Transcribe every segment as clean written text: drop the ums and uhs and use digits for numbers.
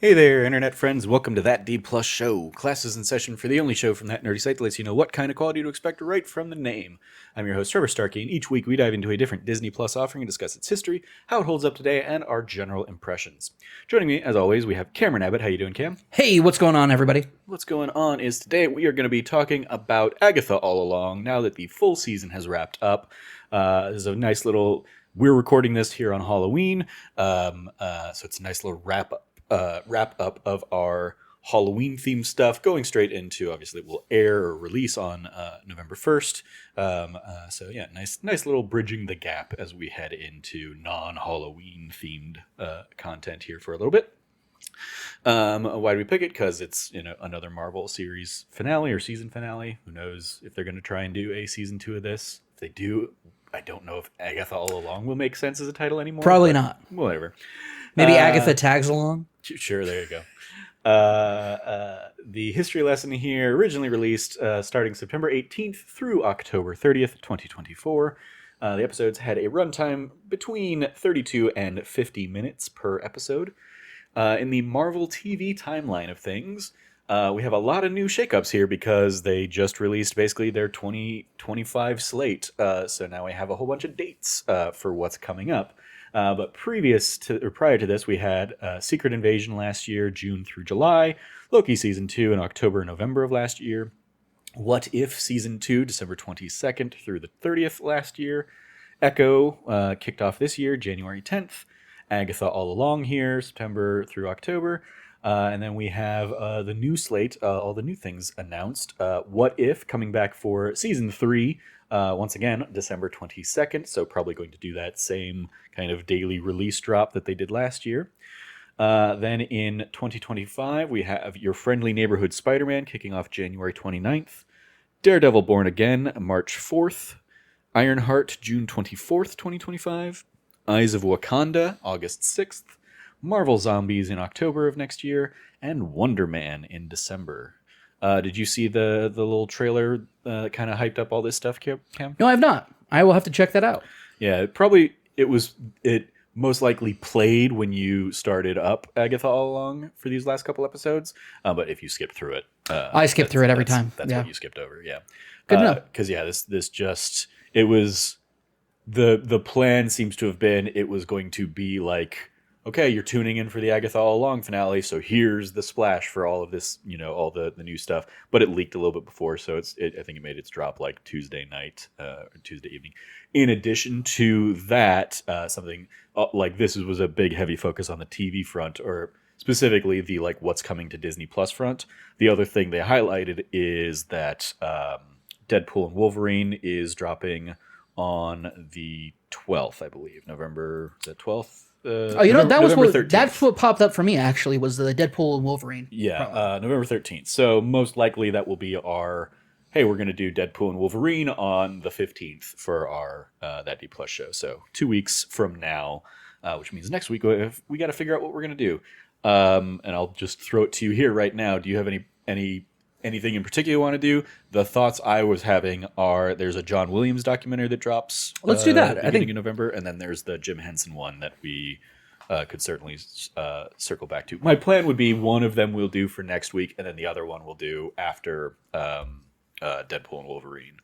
Hey there, internet friends. Welcome to That D Plus Show. Class is in session for the only show from that nerdy site that lets you know what kind of quality to expect right from the name. I'm your host, Trevor Starkey, and each week we dive into a different Disney Plus offering and discuss its history, how it holds up today, and our general impressions. Joining me, as always, we have Cameron Abbott. How you doing, Cam? Hey, what's going on, everybody? What's going on is today we are going to be talking about Agatha All Along, now that the full season has wrapped up. This is a nice little... We're recording this here on Halloween, so it's a nice little wrap up of our Halloween themed stuff, going straight into, obviously it will air or release on November 1st. So yeah, nice little bridging the gap as we head into non-Halloween themed content here for a little bit. Why do we pick it? Because it's another Marvel series finale or season finale. Who knows if they're going to try and do a season 2 of this? If they do, I don't know if Agatha All Along will make sense as a title anymore. Probably not. Whatever. Maybe Agatha tags along? Sure, there you go. The history lesson here, originally released starting September 18th through October 30th, 2024. The episodes had a runtime between 32 and 50 minutes per episode. In the Marvel TV timeline of things, we have a lot of new shakeups here because they just released basically their 2025 slate. So now we have a whole bunch of dates for what's coming up. But prior to this, we had Secret Invasion last year, June through July, Loki Season 2 in October and November of last year, What If Season 2, December 22nd through the 30th last year, Echo kicked off this year, January 10th, Agatha All Along here, September through October, and then we have the new slate, all the new things announced, What If coming back for Season 3, once again, December 22nd, so probably going to do that same kind of daily release drop that they did last year. Then in 2025, we have Your Friendly Neighborhood Spider-Man kicking off January 29th, Daredevil Born Again, March 4th, Ironheart, June 24th, 2025, Eyes of Wakanda, August 6th, Marvel Zombies in October of next year, and Wonder Man in December. Did you see the little trailer that kind of hyped up all this stuff, Cam? No, I have not. I will have to check that out. Yeah, it most likely played when you started up Agatha All Along for these last couple episodes. But if you skip through it, I skip through it every time. That's what you skipped over. Yeah, good enough. Because this just it was the plan seems to have been it was going to be like, okay, you're tuning in for the Agatha All Along finale, so here's the splash for all of this, all the new stuff. But it leaked a little bit before, so I think it made its drop like Tuesday night or Tuesday evening. In addition to that, something like this was a big, heavy focus on the TV front, or specifically the like what's coming to Disney Plus front. The other thing they highlighted is that Deadpool and Wolverine is dropping on the 12th, I believe. November, is that 12th? That's what popped up for me, actually, was the Deadpool and Wolverine. Yeah, November 13th. So most likely that will be our, hey, we're going to do Deadpool and Wolverine on the 15th for our That D Plus show. So 2 weeks from now, which means next week we got to figure out what we're going to do. And I'll just throw it to you here right now. Do you have anything in particular you want to do? The thoughts I was having are there's a John Williams documentary that drops. Let's do that. Beginning in November, and then there's the Jim Henson one that we could certainly circle back to. My plan would be one of them we'll do for next week, and then the other one we'll do after Deadpool and Wolverine.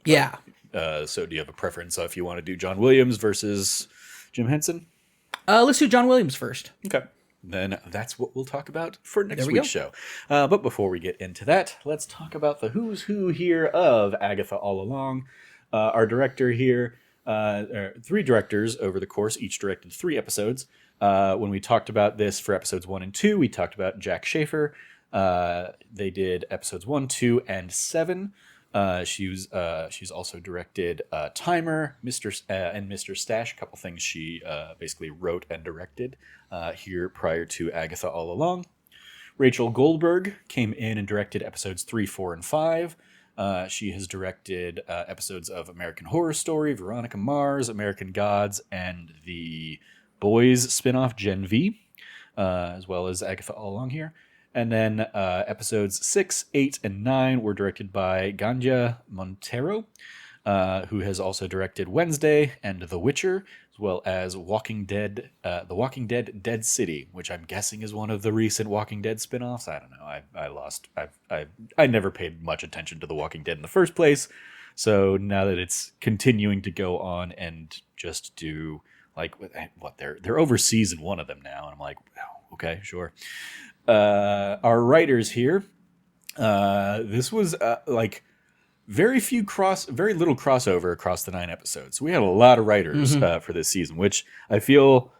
Yeah. So do you have a preference if you want to do John Williams versus Jim Henson? Let's do John Williams first. Okay. Then that's what we'll talk about for next week's show. But before we get into that, let's talk about the who's who here of Agatha All Along. Our director here, 3 directors over the course, each directed 3 episodes. When we talked about this for episodes 1 and 2, we talked about Jack Schaefer. They did episodes 1, 2, and 7. She's also directed Timer, and Mr. Stash, a couple things she basically wrote and directed here prior to Agatha All Along. Rachel Goldberg came in and directed episodes 3, 4, and 5. She has directed episodes of American Horror Story, Veronica Mars, American Gods, and the Boys spinoff Gen V, as well as Agatha All Along here. And then episodes 6, 8, and 9 were directed by Ganya Montero, who has also directed Wednesday and The Witcher, as well as The Walking Dead Dead City, which I'm guessing is one of the recent Walking Dead spin-offs. I don't know. I never paid much attention to The Walking Dead in the first place. So now that it's continuing to go on and just do like what they're over season 1 of them now, and I'm like, oh, okay, sure. Our writers here, this was like very little crossover across the 9 episodes. So we had a lot of writers for this season, which I feel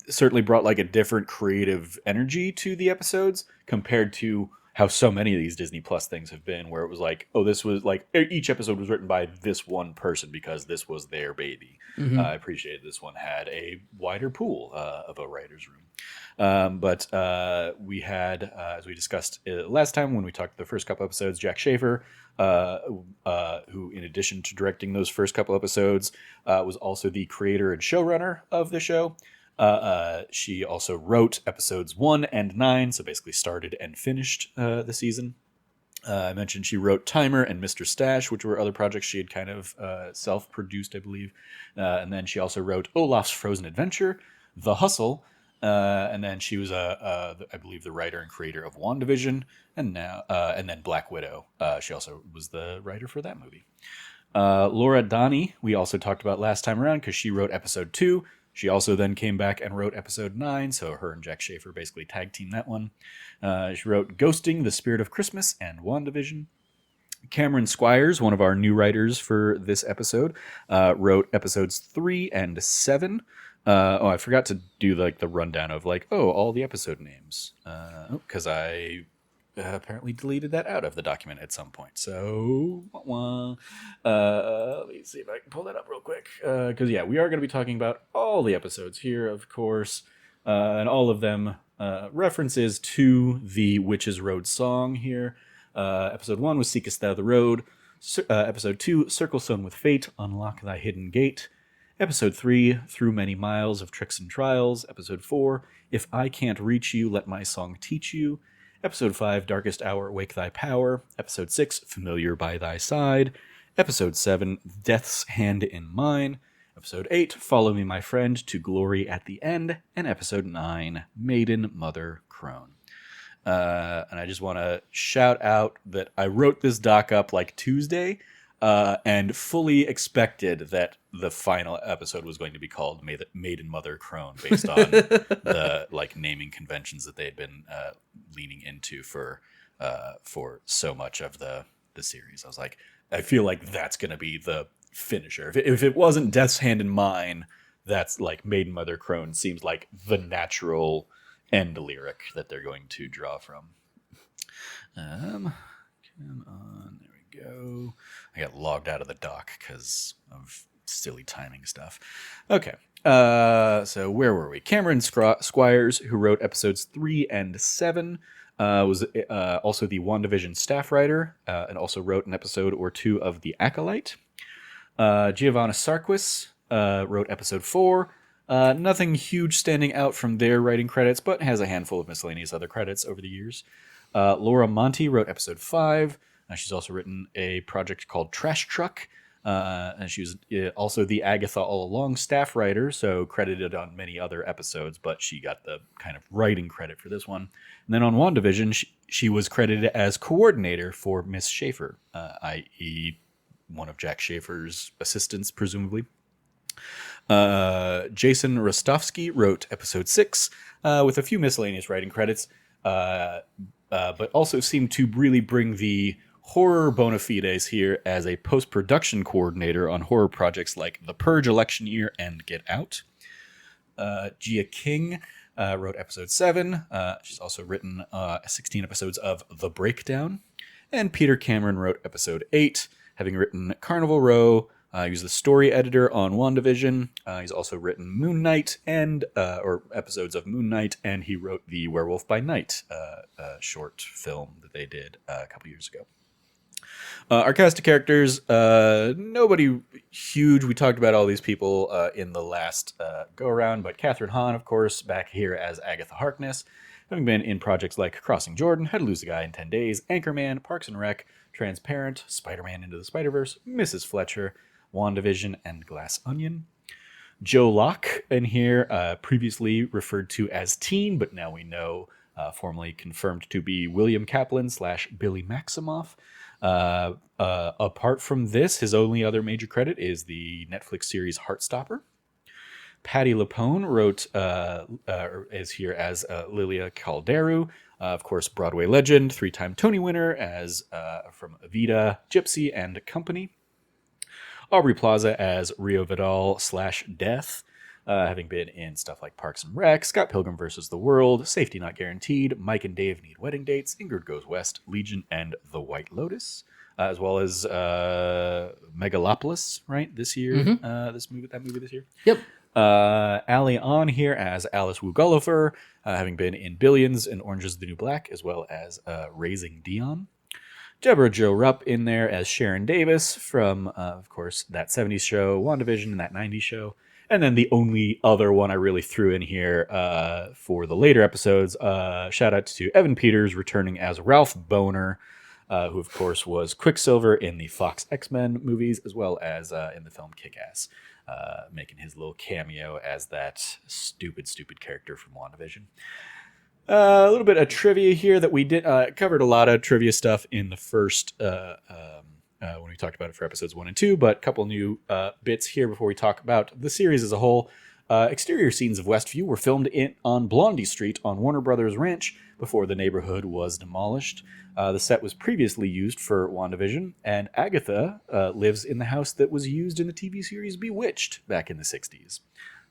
certainly brought like a different creative energy to the episodes compared to how so many of these Disney Plus things have been, where it was like, oh, this was like each episode was written by this one person because this was their baby. I appreciated this one had a wider pool of a writer's room. But we had, as we discussed last time when we talked the first couple episodes, Jack Schaefer, who, in addition to directing those first couple episodes, was also the creator and showrunner of the show. She also wrote episodes 1 and 9, so basically started and finished the season. I mentioned she wrote Timer and Mr. Stash, which were other projects she had kind of self-produced, I believe. And then she also wrote Olaf's Frozen Adventure, The Hustle, and then she was, I believe, the writer and creator of WandaVision, and then Black Widow. She also was the writer for that movie. Laura Donney, we also talked about last time around because she wrote episode 2. She also then came back and wrote episode 9, so her and Jack Schaefer basically tag teamed that one. She wrote Ghosting, The Spirit of Christmas, and WandaVision. Cameron Squires, one of our new writers for this episode, wrote episodes 3 and 7. I forgot to do like the rundown of like, all the episode names, because I apparently deleted that out of the document at some point. So let me see if I can pull that up real quick, because we are going to be talking about all the episodes here, of course, and all of them references to the Witches Road song here. Episode 1 was Seekest Thou the Road. Episode 2, Circle Stone with Fate, Unlock Thy Hidden Gate. Episode 3, Through Many Miles of Tricks and Trials. Episode 4, If I Can't Reach You, Let My Song Teach You. Episode 5, Darkest Hour, Wake Thy Power. Episode 6, Familiar by Thy Side. Episode 7, Death's Hand in Mine. Episode 8, Follow Me, My Friend, to Glory at the End. And Episode 9, Maiden Mother Crone. And I just want to shout out that I wrote this doc up like Tuesday, and fully expected that the final episode was going to be called Maiden Mother Crone, based on the like naming conventions that they had been leaning into for so much of the series. I was like, I feel like that's going to be the finisher. If it wasn't Death's Hand in Mine, that's like Maiden Mother Crone seems like the natural end lyric that they're going to draw from. Come on, there we go. I got logged out of the doc because of silly timing stuff. Okay, so where were we? Cameron Squires, who wrote episodes 3 and 7, was also the WandaVision staff writer, and also wrote an episode or 2 of The Acolyte. Giovanna Sarquis wrote episode 4. Nothing huge standing out from their writing credits, but has a handful of miscellaneous other credits over the years. Laura Monti wrote episode 5. She's also written a project called Trash Truck. And she was also the Agatha All Along staff writer, so credited on many other episodes, but she got the kind of writing credit for this one. And then on WandaVision, she was credited as coordinator for Miss Schaefer, i.e. one of Jack Schaefer's assistants, presumably. Jason Rostovsky wrote episode 6 with a few miscellaneous writing credits, but also seemed to really bring the horror bona fides here as a post-production coordinator on horror projects like The Purge Election Year and Get Out. Gia King wrote episode 7. She's also written 16 episodes of The Breakdown. And Peter Cameron wrote episode 8, having written Carnival Row. He was the story editor on WandaVision. He's also written Moon Knight or episodes of Moon Knight, and he wrote the Werewolf by Night short film that they did a couple years ago. Our cast of characters, nobody huge. We talked about all these people in the last go-around, but Catherine Hahn, of course, back here as Agatha Harkness, having been in projects like Crossing Jordan, How to Lose a Guy in 10 Days, Anchorman, Parks and Rec, Transparent, Spider-Man Into the Spider-Verse, Mrs. Fletcher, WandaVision, and Glass Onion. Joe Locke in here, previously referred to as Teen, but now we know formally confirmed to be William Kaplan / Billy Maximoff. Apart from this, his only other major credit is the Netflix series Heartstopper. Patti LuPone wrote is here as Lilia Calderu, of course, Broadway legend, 3-time Tony winner as from Evita, Gypsy, and Company. Aubrey Plaza as Rio Vidal / Death, having been in stuff like Parks and Rec, Scott Pilgrim vs. the World, Safety Not Guaranteed, Mike and Dave Need Wedding Dates, Ingrid Goes West, Legion, and The White Lotus, as well as Megalopolis, right, this year, that movie this year. Yep. Ali on here as Alice Wu Gulliver, having been in Billions and Orange is the New Black, as well as Raising Dion. Deborah Jo Rupp in there as Sharon Davis from, of course, that 70s show, WandaVision, and that 90s show. And then the only other one I really threw in here for the later episodes, shout out to Evan Peters returning as Ralph Boner, who, of course, was Quicksilver in the Fox X-Men movies, as well as in the film Kick-Ass, making his little cameo as that stupid character from WandaVision. A little bit of trivia here that we did covered a lot of trivia stuff in the first when we talked about it for episodes 1 and 2, but a couple new bits here before we talk about the series as a whole. Exterior scenes of Westview were filmed on Blondie Street on Warner Brothers Ranch before the neighborhood was demolished. The set was previously used for WandaVision, and Agatha lives in the house that was used in the TV series Bewitched back in the 60s.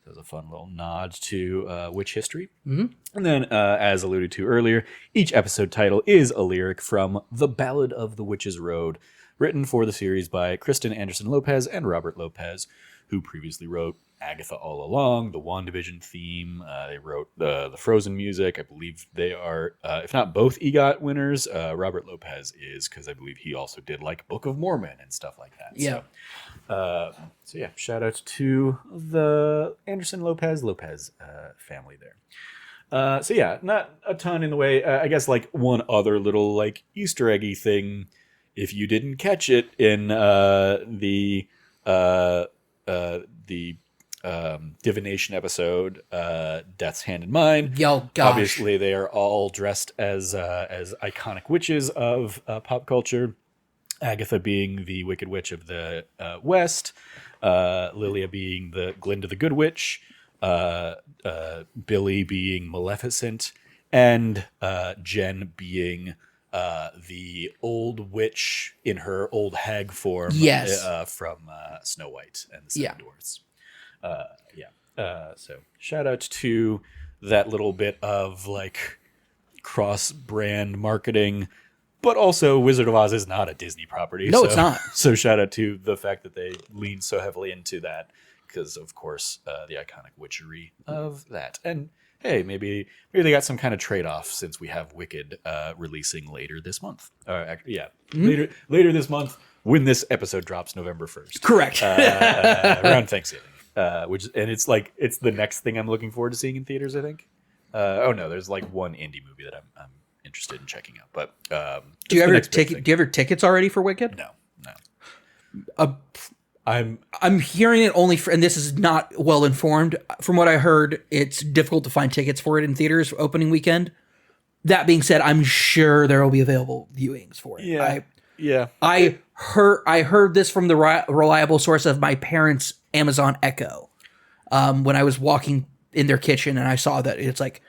So it was a fun little nod to witch history. Mm-hmm. And then, as alluded to earlier, each episode title is a lyric from The Ballad of the Witch's Road, written for the series by Kristen Anderson Lopez and Robert Lopez, who previously wrote Agatha All Along, the WandaVision theme. They wrote the Frozen music. I believe they are, if not both EGOT winners, Robert Lopez is, because I believe he also did like Book of Mormon and stuff like that. Yeah. So yeah, shout out to the Anderson Lopez family there. So yeah, not a ton in the way. I guess like one other little like Easter eggy thing, if you didn't catch it in the divination episode, Death's Hand in Mine. Yo, gosh. Obviously, they are all dressed as iconic witches of pop culture. Agatha being the Wicked Witch of the West, Lilia being the Glinda the Good Witch, Billy being Maleficent, and Jen being the old witch in her old hag form. Yes. From Snow White and the Seven Dwarfs. So shout out to that little bit of like cross-brand marketing. But also, Wizard of Oz is not a Disney property. No, it's not. So shout out to the fact that they lean so heavily into that, because of course the iconic witchery of that. And hey, maybe they got some kind of trade-off since we have Wicked releasing later this month. Later this month when this episode drops November 1st. Correct. Around Thanksgiving, it's the next thing I'm looking forward to seeing in theaters. I think. There's like one indie movie that I'm interested in checking out. But do you ever tickets already for Wicked? No. I'm hearing it only and this is not well informed. From what I heard, it's difficult to find tickets for it in theaters for opening weekend. That being said, I'm sure there will be available viewings for it. I heard this from the reliable source of my parents' Amazon Echo. When I was walking in their kitchen and I saw that it's like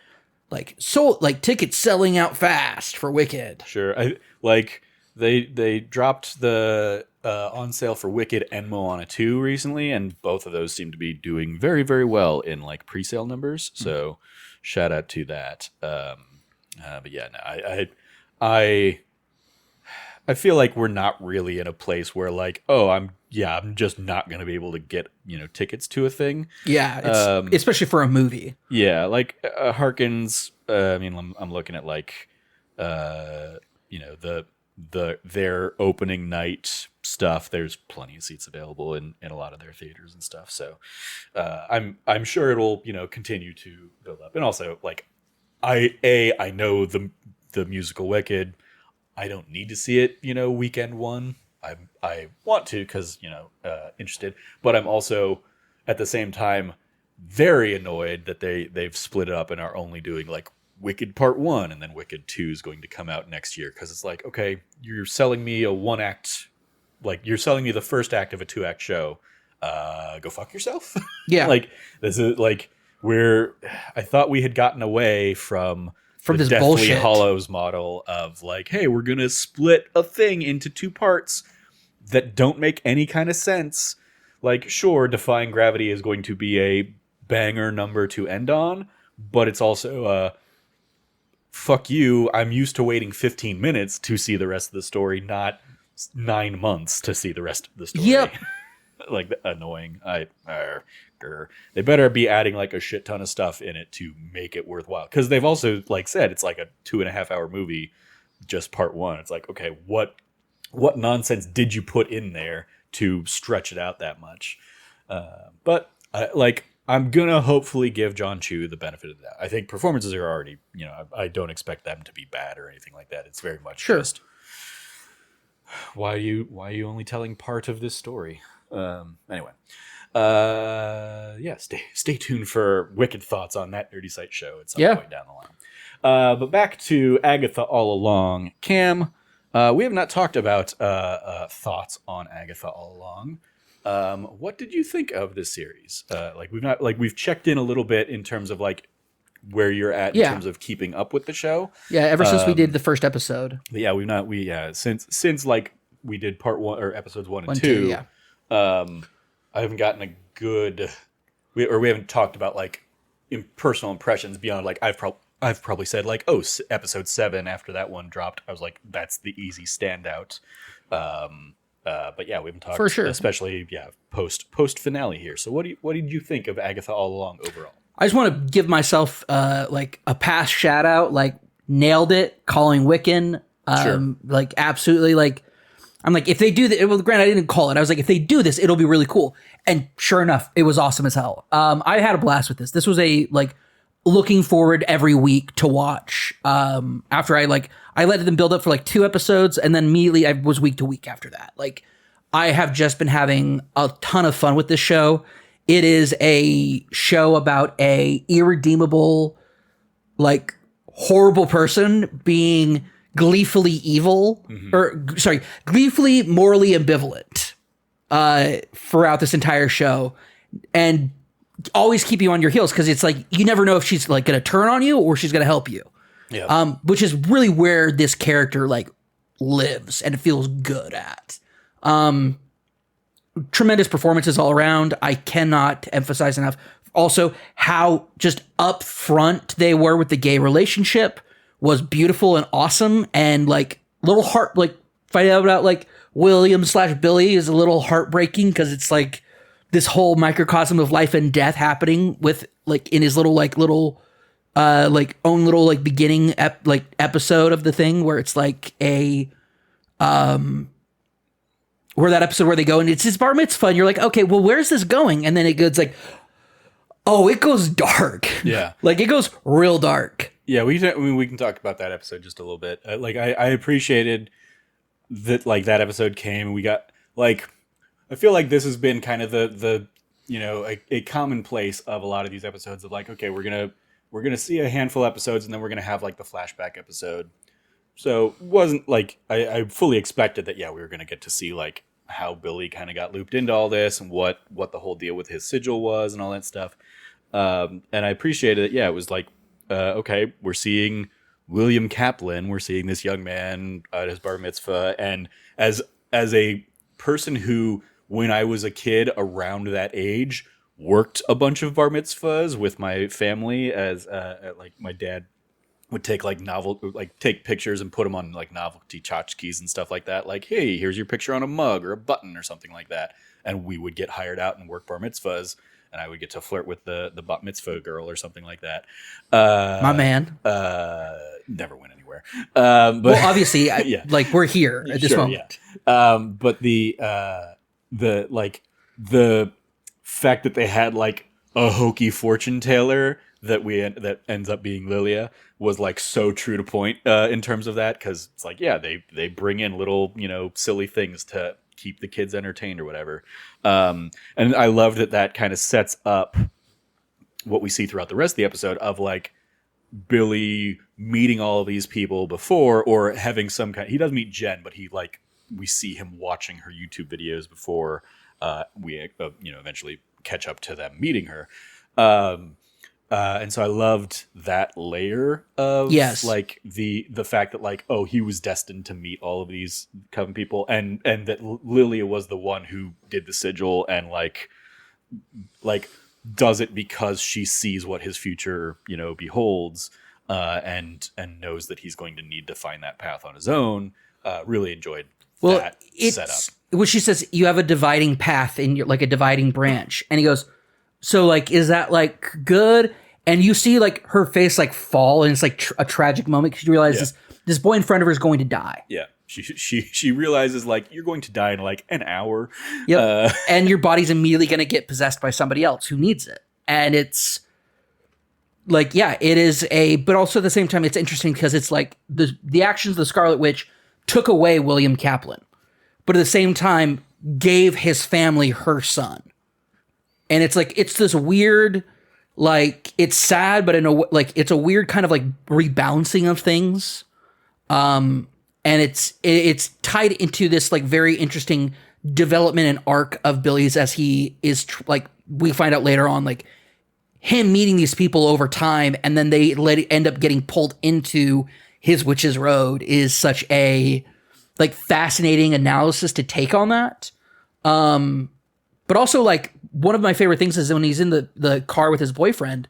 tickets selling out fast for Wicked. Sure. They dropped the on sale for Wicked and Moana 2 recently, and both of those seem to be doing very, very well in like pre-sale numbers. So shout out to that. But yeah, no, I feel like we're not really in a place where like, I'm just not going to be able to get, tickets to a thing. Yeah. Especially for a movie. Yeah. Like harkens. I'm looking at like, their opening night stuff. There's plenty of seats available in a lot of their theaters and stuff. So, I'm sure it'll, continue to build up. And also like, I know the musical Wicked. I don't need to see it, weekend one. I want to because, interested. But I'm also, at the same time, very annoyed that they've split it up and are only doing like Wicked Part 1 and then Wicked 2 is going to come out next year, because it's like, okay, you're selling me a one act, like you're selling me the first act of a 2-act show. Go fuck yourself. Yeah. Like this is like I thought we had gotten away from the this Deathly bullshit Hallows model of like, hey, we're gonna split a thing into 2 parts that don't make any kind of sense. Like, sure, Defying Gravity is going to be a banger number to end on, but it's also fuck you, I'm used to waiting 15 minutes to see the rest of the story, not 9 months to see the rest of the story. Yep. Like, annoying. They better be adding like a shit ton of stuff in it to make it worthwhile, because they've also like said it's like a 2.5 hour movie, just part 1. It's like, okay, what nonsense did you put in there to stretch it out that much? But I'm gonna hopefully give John Chu the benefit of that. I think performances are already, I don't expect them to be bad or anything like that. It's very much just, why are you only telling part of this story? Anyway, stay tuned for wicked thoughts on that Nerdy Site show at some point down the line. But back to Agatha All Along. Cam, we have not talked about thoughts on Agatha All Along. What did you think of this series? We've checked in a little bit in terms of like where you're at in terms of keeping up with the show. Yeah, ever since we did the first episode. Yeah, since like we did part 1 or episodes 1 and 2. Yeah. I haven't gotten a good, we haven't talked about like personal impressions beyond like I've probably said like, oh, episode 7 after that one dropped, I was like, that's the easy standout. But yeah, we haven't talked for sure, especially post finale here. So what did you think of Agatha All Along overall? I just want to give myself like a past shout out, like nailed it, calling Wiccan. Like absolutely, like I'm like, if they do that, well, granted I didn't call it. I was like, if they do this, it'll be really cool. And sure enough, it was awesome as hell. I had a blast with this. This was a like looking forward every week to watch. After I let them build up for like 2 episodes, and then immediately I was week to week after that. Like I have just been having a ton of fun with this show. It is a show about a irredeemable, like horrible person being gleefully evil, gleefully morally ambivalent throughout this entire show, and always keep you on your heels, because it's like you never know if she's like going to turn on you or she's going to help you. Yeah. Which is really where this character like lives and it feels good at. Tremendous performances all around. I cannot emphasize enough also how just upfront they were with the gay relationship was beautiful and awesome, and like little heart, like find out about like William/Billy is a little heartbreaking, because it's like this whole microcosm of life and death happening with like in his little own little like beginning episode of the thing, where it's like a where that episode where they go and it's his bar mitzvah and you're like, okay, well, where's this going? And then it goes like, oh, it goes dark. Yeah. Like it goes real dark. Yeah, we can talk about that episode just a little bit. I appreciated that like that episode came and we got like, I feel like this has been kind of the a commonplace of a lot of these episodes of like, okay, we're gonna see a handful of episodes and then we're gonna have like the flashback episode. So it wasn't like I fully expected that we were gonna get to see like how Billy kind of got looped into all this and what the whole deal with his sigil was and all that stuff. And I appreciated it. Yeah, it was like okay, we're seeing William Kaplan, we're seeing this young man at his bar mitzvah, and as a person who, when I was a kid around that age, worked a bunch of bar mitzvahs with my family, as like my dad would take take pictures and put them on like novelty tchotchkes and stuff like that. Like, hey, here's your picture on a mug or a button or something like that. And we would get hired out and work bar mitzvahs, and I would get to flirt with the bat mitzvah girl or something like that. My man. Never went anywhere. But well, obviously, like we're here at this moment. Yeah. But the fact that they had like a hokey fortune teller that ends up being Lilia was like so true to point in terms of that, because it's like, yeah, they bring in little silly things to keep the kids entertained or whatever. And I love that kind of sets up what we see throughout the rest of the episode of like Billy meeting all of these people before, or having some kind. He does meet Jen, but we see him watching her YouTube videos before we eventually catch up to them meeting her. And so I loved that layer of like the fact that like, oh, he was destined to meet all of these Coven people, and that Lilia was the one who did the sigil and like does it because she sees what his future, beholds, and knows that he's going to need to find that path on his own. Really enjoyed that setup. Well, she says you have a dividing path in your, like a dividing branch, and he goes, so like, is that like good? And you see like her face like fall, and it's like a tragic moment because you realize this boy in front of her is going to die. Yeah. She realizes like you're going to die in like an hour. Yep. And your body's immediately going to get possessed by somebody else who needs it. And it's like, yeah, it is but also at the same time, it's interesting because it's like the actions of the Scarlet Witch took away William Kaplan, but at the same time gave his family her son. And it's like, it's this weird, like, it's sad, but it's a weird kind of like rebalancing of things. And it's tied into this like very interesting development and arc of Billy's as he is like, we find out later on, like him meeting these people over time, and then they end up getting pulled into his Witch's Road is such a like fascinating analysis to take on that. But also like one of my favorite things is when he's in the car with his boyfriend,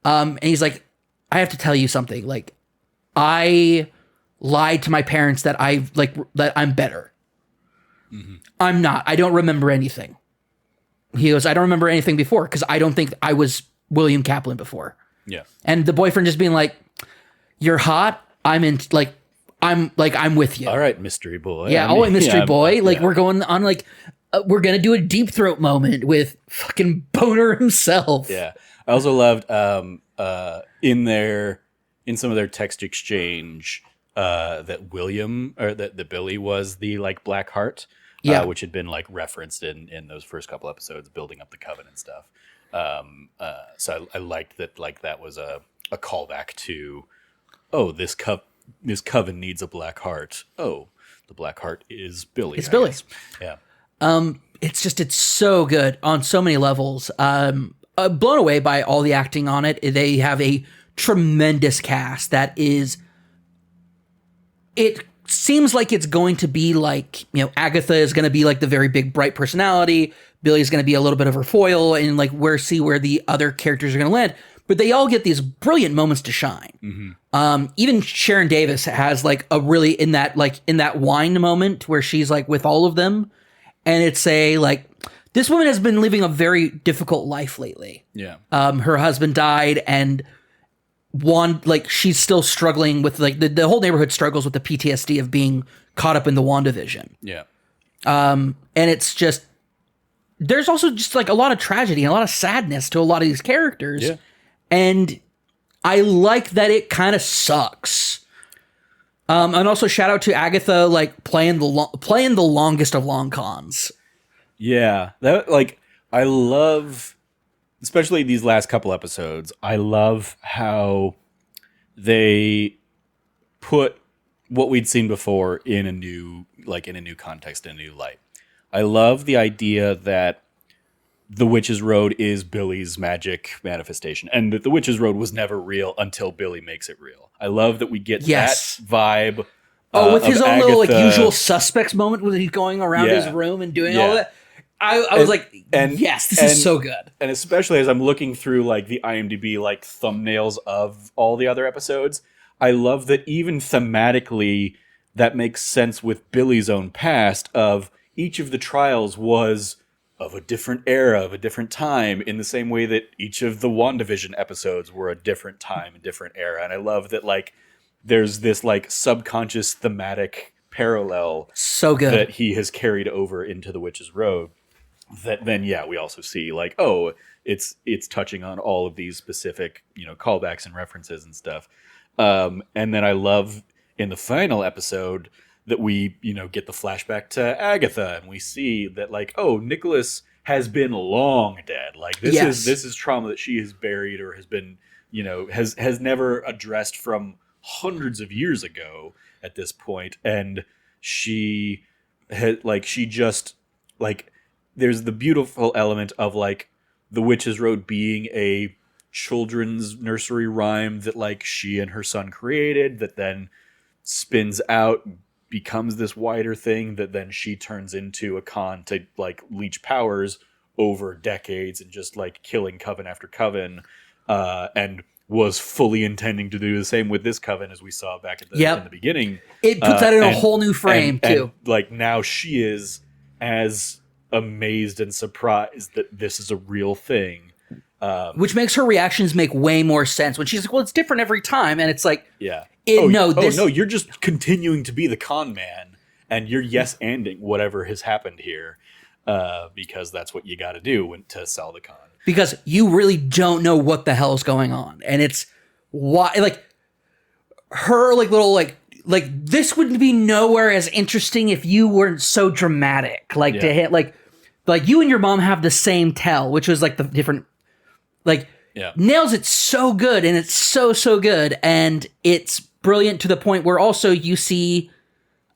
and he's like, I have to tell you something. Like, I lied to my parents that that I'm better. Mm-hmm. I'm not. I don't remember anything. He goes, I don't remember anything before because I don't think I was William Kaplan before. Yeah. And the boyfriend just being like, you're hot. I'm with you. All right, mystery boy. Yeah. Mystery boy. Like we're going on like, we're going to do a deep throat moment with fucking Boner himself. Yeah. I also loved in some of their text exchange that Billy was the like Black Heart, which had been like referenced in those first couple episodes, building up the Coven and stuff. So I liked that, like that was a callback to, oh, this Coven needs a Black Heart. Oh, the Black Heart is Billy. It's Billy. Guess. Yeah. It's so good on so many levels. Blown away by all the acting on it. They have a tremendous cast that is, it seems like it's going to be like, Agatha is going to be like the very big bright personality. Billy's going to be a little bit of her foil, and like where the other characters are going to land. But they all get these brilliant moments to shine. Mm-hmm. Even Sharon Davis has like a really in that wine moment where she's like with all of them. And it's this woman has been living a very difficult life lately. Yeah. Her husband died, and she's still struggling with like the whole neighborhood struggles with the PTSD of being caught up in the WandaVision. Yeah. And it's just, there's also just like a lot of tragedy and a lot of sadness to a lot of these characters. Yeah. And I like that it kind of sucks. And also shout out to Agatha, like playing the longest of long cons. Yeah, that like I love, especially these last couple episodes. I love how they put what we'd seen before in a new context, in a new light. I love the idea that the Witch's Road is Billy's magic manifestation, and that the Witch's Road was never real until Billy makes it real. I love that we get that vibe. With his own little like usual suspects moment when he's going around his room and doing all that. I was like, yes, this is so good. And especially as I'm looking through like the IMDb like thumbnails of all the other episodes, I love that even thematically that makes sense with Billy's own past of each of the trials was of a different era, of a different time, in the same way that each of the WandaVision episodes were a different time, a different era. And I love that like there's this like subconscious thematic parallel that he has carried over into the Witch's Road. That then, we also see like, oh, it's touching on all of these specific, callbacks and references and stuff. And then I love in the final episode that we, get the flashback to Agatha, and we see that, like, oh, Nicholas has been long dead. Like, this is trauma that she has buried or has been, has never addressed from hundreds of years ago at this point. And she had, like, she just, like, there's the beautiful element of, like, the Witch's Road being a children's nursery rhyme that, like, she and her son created, that then spins out, becomes this wider thing that then she turns into a con to, like, leech powers over decades and just, like, killing coven after coven, and was fully intending to do the same with this coven, as we saw back in the beginning. It puts that in a whole new frame too. And, like, now she is as amazed and surprised that this is a real thing. Which makes her reactions make way more sense when she's like, well, it's different every time. And it's like, yeah. No, you're just continuing to be the con man, and you're yes-anding whatever has happened here, because that's what you got to do to sell the con. Because you really don't know what the hell is going on. And it's why, like, her, like, little, like this would be nowhere as interesting if you weren't so dramatic. Like, to hit, like you and your mom have the same tell, which was, like, the different, like, nails it so good, and it's so good, and it's brilliant to the point where also you see,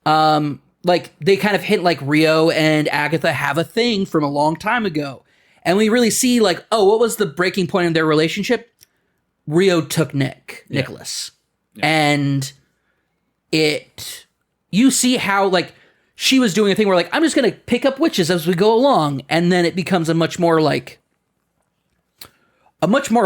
like, they kind of hint, like, Rio and Agatha have a thing from a long time ago, and we really see, like, oh, what was the breaking point in their relationship? Rio took Nicholas, and you see how, like, she was doing a thing where, like, I'm just gonna pick up witches as we go along, and then it becomes a much more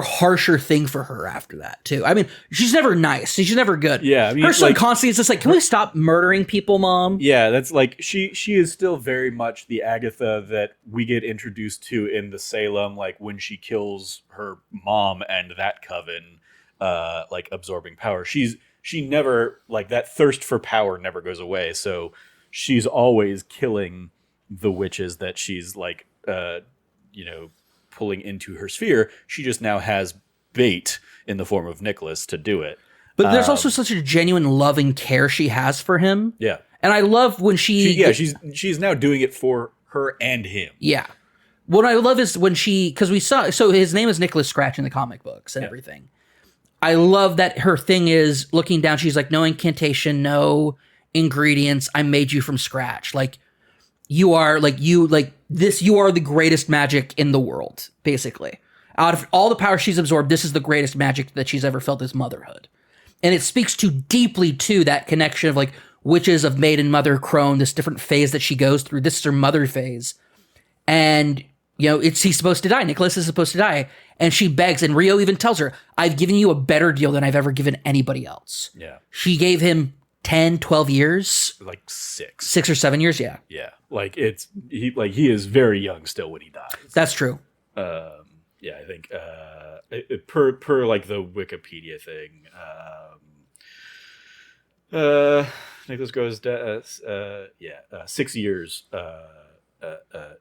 harsher thing for her after that, too. I mean, she's never nice. She's never good. Yeah, I mean, her son, like, constantly is just like, can we stop murdering people, Mom? Yeah, that's, like, she is still very much the Agatha that we get introduced to in the Salem, like, when she kills her mom and that coven, like, absorbing power. She never, like, that thirst for power never goes away, so she's always killing the witches that she's, like, pulling into her sphere. She just now has bait in the form of Nicholas to do it. But there's also such a genuine loving care she has for him. Yeah. And I love when she's now doing it for her and him. Yeah. What I love is when because we saw, so his name is Nicholas Scratch in the comic books and everything. I love that her thing is looking down. She's like, no incantation, no ingredients. I made you from scratch. Like, you are you are the greatest magic in the world, basically. Out of all the power she's absorbed, this is the greatest magic that she's ever felt, is motherhood. And it speaks too deeply to that connection of, like, witches of maiden, mother, crone, this different phase that she goes through. This is her mother phase. And, he's supposed to die. Nicholas is supposed to die. And she begs, and Rio even tells her, I've given you a better deal than I've ever given anybody else. Yeah. She gave him 10, 12 years. Like 6. 6 or 7 years, yeah. Yeah. Like, he is very young still when he dies. That's true. Yeah, I think per like the Wikipedia thing, Nicholas goes 6 years.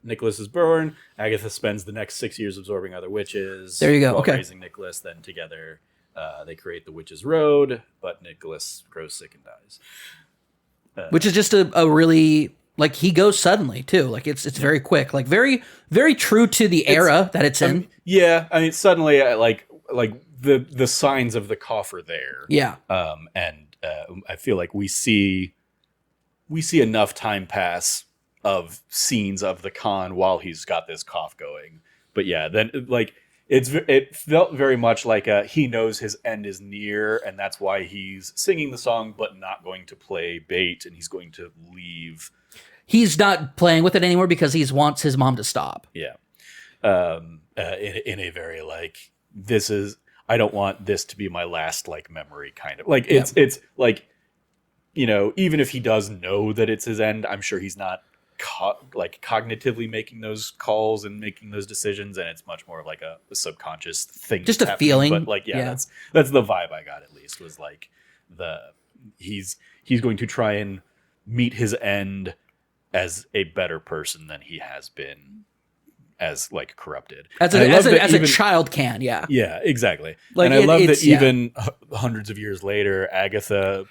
Nicholas is born. Agatha spends the next 6 years absorbing other witches. There you go. While Okay. Raising Nicholas, then together they create the Witch's Road, but Nicholas grows sick and dies. Which is just a really, like, he goes suddenly too. Like, it's very quick. Like, very, very true to the era that it's in. Yeah, I mean, suddenly, like the signs of the cough are there. Yeah. And I feel like we see enough time pass of scenes of the con while he's got this cough going. But yeah, then, like, it felt very much like he knows his end is near, and that's why he's singing the song, but not going to play bait, and he's going to leave. He's not playing with it anymore because he wants his mom to stop. Yeah. In a very, like, I don't want this to be my last, like, memory kind of. Like, it's like, even if he does know that it's his end, I'm sure he's not cognitively making those calls and making those decisions, and it's much more of like a subconscious thing, just a feeling. But, like, that's the vibe I got, at least, was like he's going to try and meet his end as a better person than he has been, as, like, corrupted as a child can. Yeah, exactly. Like, and I love that even hundreds of years later, Agatha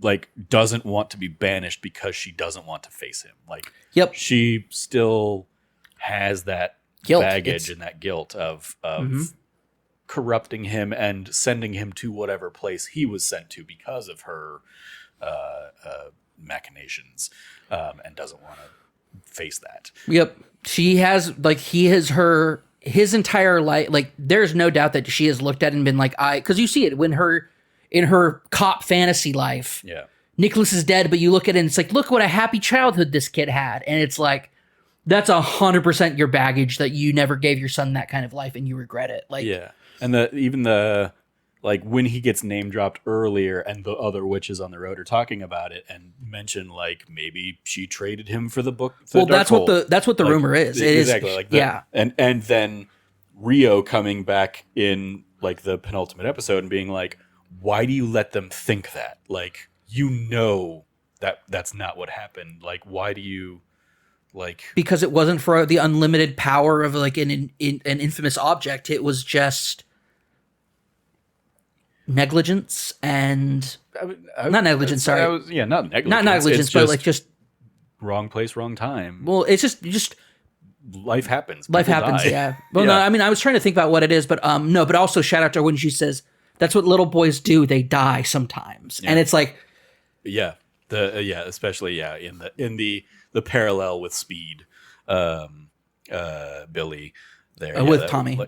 like doesn't want to be banished because she doesn't want to face him. Like, Yep. she still has that Guilt. baggage and that guilt of corrupting him and sending him to whatever place he was sent to because of her machinations, and doesn't want to face that. Yep. She has, like, his entire life, like, there's no doubt that she has looked at it and been like, because you see it when in her cop fantasy life. Yeah. Nicholas is dead, but you look at it and it's like, look what a happy childhood this kid had. And it's like, that's 100% your baggage that you never gave your son that kind of life and you regret it. Like, yeah. And even the like when he gets name dropped earlier and the other witches on the road are talking about it and mention like maybe she traded him for the book. For the that's what the like, rumor is. Exactly. Like yeah. And then Rio coming back in like the penultimate episode and being like, why do you let them think that? Like, you know that's not what happened. Like, why do you like? Because it wasn't for the unlimited power of like an infamous object. It was just negligence and not negligence. Sorry, not negligence. Not negligence, but like just wrong place, wrong time. Well, it's just life happens. Life People happens. die. Yeah. Well, no, I mean, I was trying to think about what it is, but no, but also shout out to her when she says that's what little boys do. They die sometimes, and it's like, yeah, especially in the parallel with Speed, Billy there with Tommy.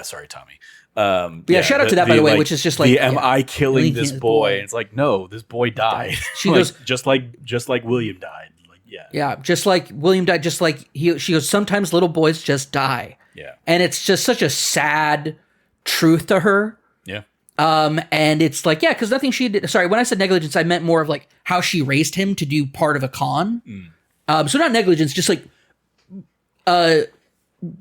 Sorry, Tommy. Shout out to that, by the way, which is just like, am I killing this boy? And it's like, no, this boy died. She like, goes, just like William died. Like, yeah, just like William died, just like she goes, sometimes little boys just die. Yeah. And it's just such a sad truth to her. Yeah. And it's like, because nothing she did. Sorry, when I said negligence, I meant more of like how she raised him to do part of a con. So not negligence, just like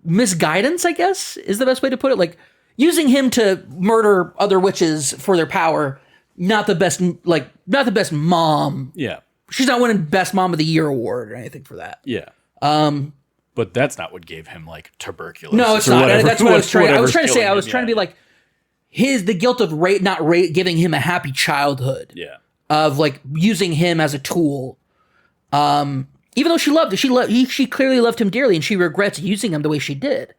misguidance, I guess, is the best way to put it. Like using him to murder other witches for their power. Not the best mom. Yeah. She's not winning Best Mom of the Year award or anything for that. Yeah. But that's not what gave him like tuberculosis. No, it's not. Whatever, That's what I was trying. I was trying to say. killing I was him, trying to be like the guilt of giving him a happy childhood. Yeah. Of like using him as a tool. Even though she clearly loved him dearly, and she regrets using him the way she did.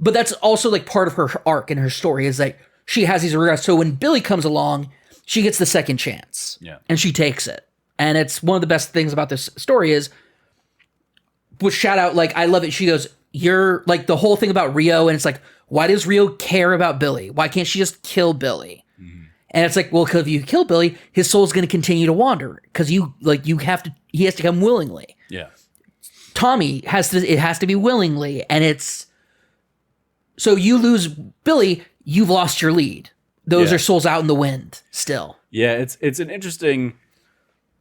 But that's also like part of her arc in her story is like she has these regrets. So when Billy comes along, she gets the second chance. Yeah. And she takes it. And it's one of the best things about this story is, which shout out, like, I love it. She goes, you're like the whole thing about Rio. And it's like, why does Rio care about Billy? Why can't she just kill Billy? Mm-hmm. And it's like, well, because if you kill Billy, his soul's going to continue to wander because he has to come willingly. Yeah. Tommy it has to be willingly. And it's, so you lose Billy, you've lost your lead. Those are souls out in the wind still. Yeah. It's an interesting,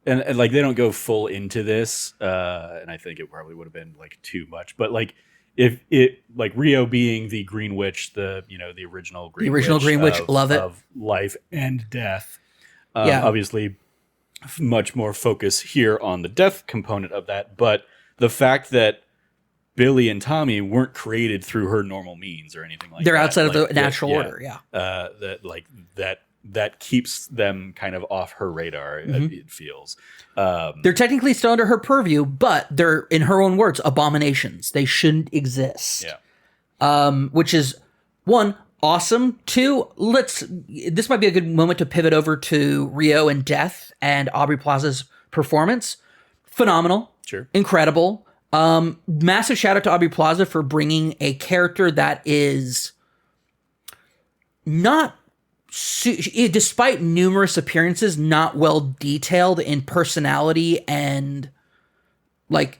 and like they don't go full into this, and I think it probably would have been like too much. But like if it like Rio being the Green Witch, the original Green Witch, love it, of life and death. Obviously, much more focus here on the death component of that. But the fact that Billy and Tommy weren't created through her normal means or anything like that. They're outside like, of the natural order. Yeah. That keeps them kind of off her radar, it feels. They're technically still under her purview, but they're, in her own words, abominations. They shouldn't exist. Yeah. Which is, one, awesome. Two, this might be a good moment to pivot over to Rio and Death and Aubrey Plaza's performance. Phenomenal. Sure. Incredible. Massive shout out to Aubrey Plaza for bringing a character that is not, despite numerous appearances, not well detailed in personality and like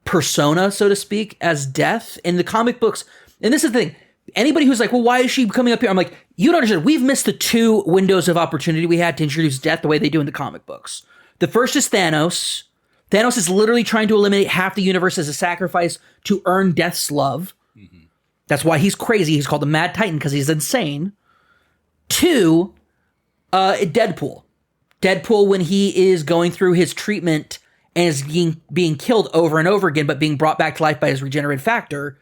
persona, so to speak, as Death in the comic books. And this is the thing. Anybody who's like, well, why is she coming up here? I'm like, you don't understand. We've missed the two windows of opportunity we had to introduce Death the way they do in the comic books. The first is Thanos. Thanos is literally trying to eliminate half the universe as a sacrifice to earn Death's love. Mm-hmm. That's why he's crazy. He's called the Mad Titan because he's insane. Two, Deadpool. Deadpool, when he is going through his treatment and is being killed over and over again, but being brought back to life by his regenerative factor,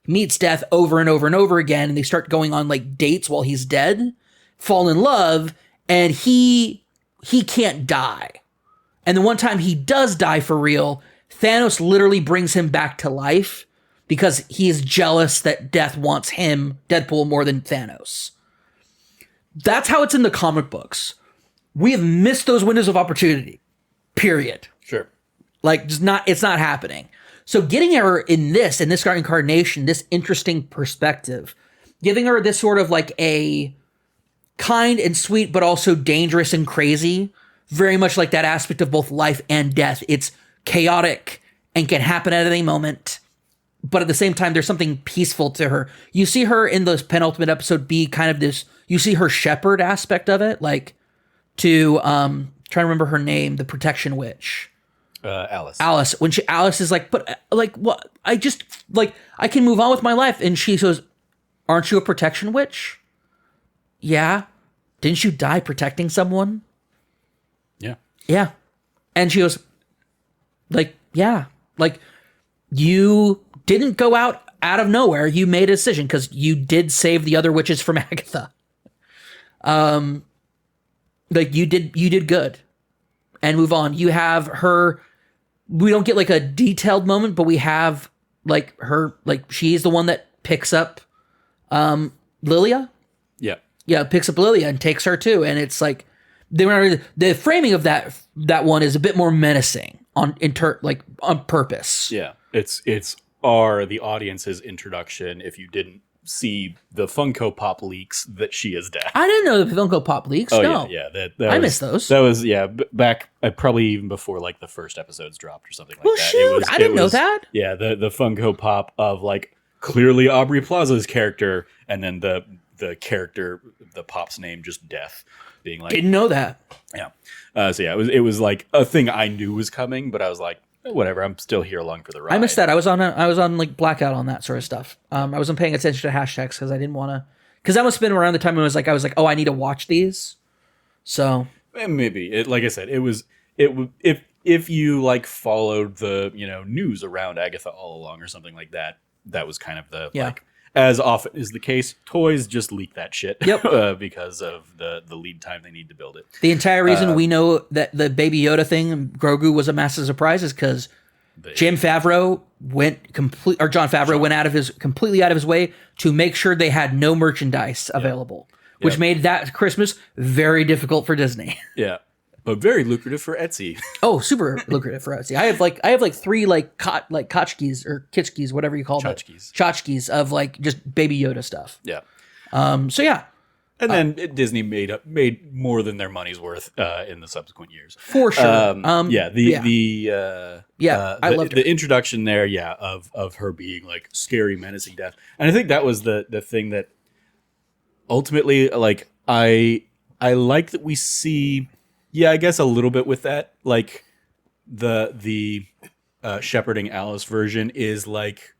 meets Death over and over and over again, and they start going on like dates while he's dead, fall in love, and he he can't die. And the one time he does die for real, Thanos literally brings him back to life because he is jealous that Death wants him, Deadpool, more than Thanos. That's how it's in the comic books. We have missed those windows of opportunity. Period. Sure. Like, it's not happening. So getting her in this incarnation, this interesting perspective, giving her this sort of like a kind and sweet, but also dangerous and crazy, very much like that aspect of both life and death. It's chaotic and can happen at any moment. But at the same time, there's something peaceful to her. You see her in this penultimate episode be kind of this, you see her shepherd aspect of it, like to, trying to remember her name, the protection witch. Alice. When Alice is like, but like, what? I just, like, I can move on with my life. And she goes, aren't you a protection witch? Yeah. Didn't you die protecting someone? Yeah. Yeah. And she goes, like, yeah. Like, you didn't go out of nowhere. You made a decision because you did save the other witches from Agatha. Like, you did good. And move on. You have her, we don't get like a detailed moment, but we have like her, like she's the one that picks up Lilia. Yeah. Yeah, picks up Lilia and takes her too. And it's like the framing of that one is a bit more menacing on purpose. Yeah. It's the audience's introduction if you didn't see the Funko Pop leaks that she is dead. I didn't know the Funko Pop leaks. Oh, no. yeah. I missed those. That was, back probably even before like the first episodes dropped or something like Well, that. shoot, I didn't know that. Yeah, the Funko Pop of like clearly Aubrey Plaza's character and then the character, the Pop's name, just Death, being like... Didn't know that. Yeah. So yeah, it was like a thing I knew was coming, but I was like, whatever, I'm still here along for the ride. I missed that. I was on like blackout on that sort of stuff. I wasn't paying attention to hashtags because I didn't want to. Because that must have been around the time when I was like, oh, I need to watch these. So maybe like I said, if you like followed the news around Agatha All Along or something like that, that was kind of the like. As often is the case, toys just leak that shit. Yep. Because of the lead time they need to build it. The entire reason we know that the Baby Yoda thing, Grogu, was a massive surprise is because Jon Favreau went completely out of his way to make sure they had no merchandise available, which made that Christmas very difficult for Disney. Yeah. But very lucrative for Etsy. Oh, super lucrative for Etsy. I have like three tchotchkes or kitschkes, whatever you call them. Tchotchkes of like just Baby Yoda stuff. Yeah. So yeah. And then Disney made more than their money's worth in the subsequent years. For sure. I loved the introduction there, of her being like scary, menacing death. And I think that was the thing that ultimately, like, I like that we see. Yeah, I guess a little bit with that. Like the shepherding Alice version is like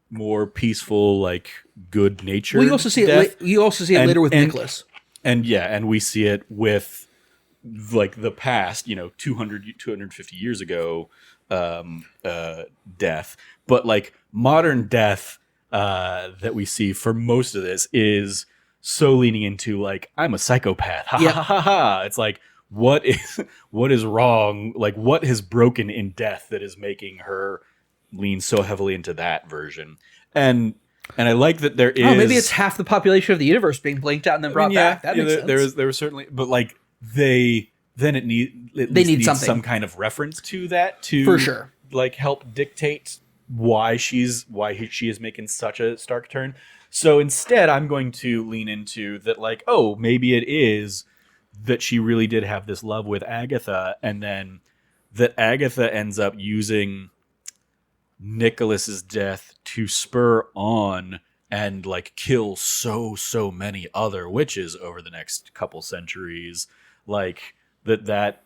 more peaceful, like good natured. Well, you also see it. You also see it later with Nicholas. And we see it with like the past, 250 years ago, death. But like modern death that we see for most of this is so leaning into like, I'm a psychopath. Ha ha ha ha. It's like, what is wrong? Like, what has broken in death that is making her lean so heavily into that version? And I like that there is. Oh, maybe it's half the population of the universe being blinked out and then brought back. That makes sense. There was certainly, but like they need something, some kind of reference to that to for sure, like help dictate why she is making such a stark turn. So instead, I'm going to lean into that, like, oh, maybe it is that she really did have this love with Agatha, and then that Agatha ends up using Nicholas's death to spur on and like kill so many other witches over the next couple centuries, like that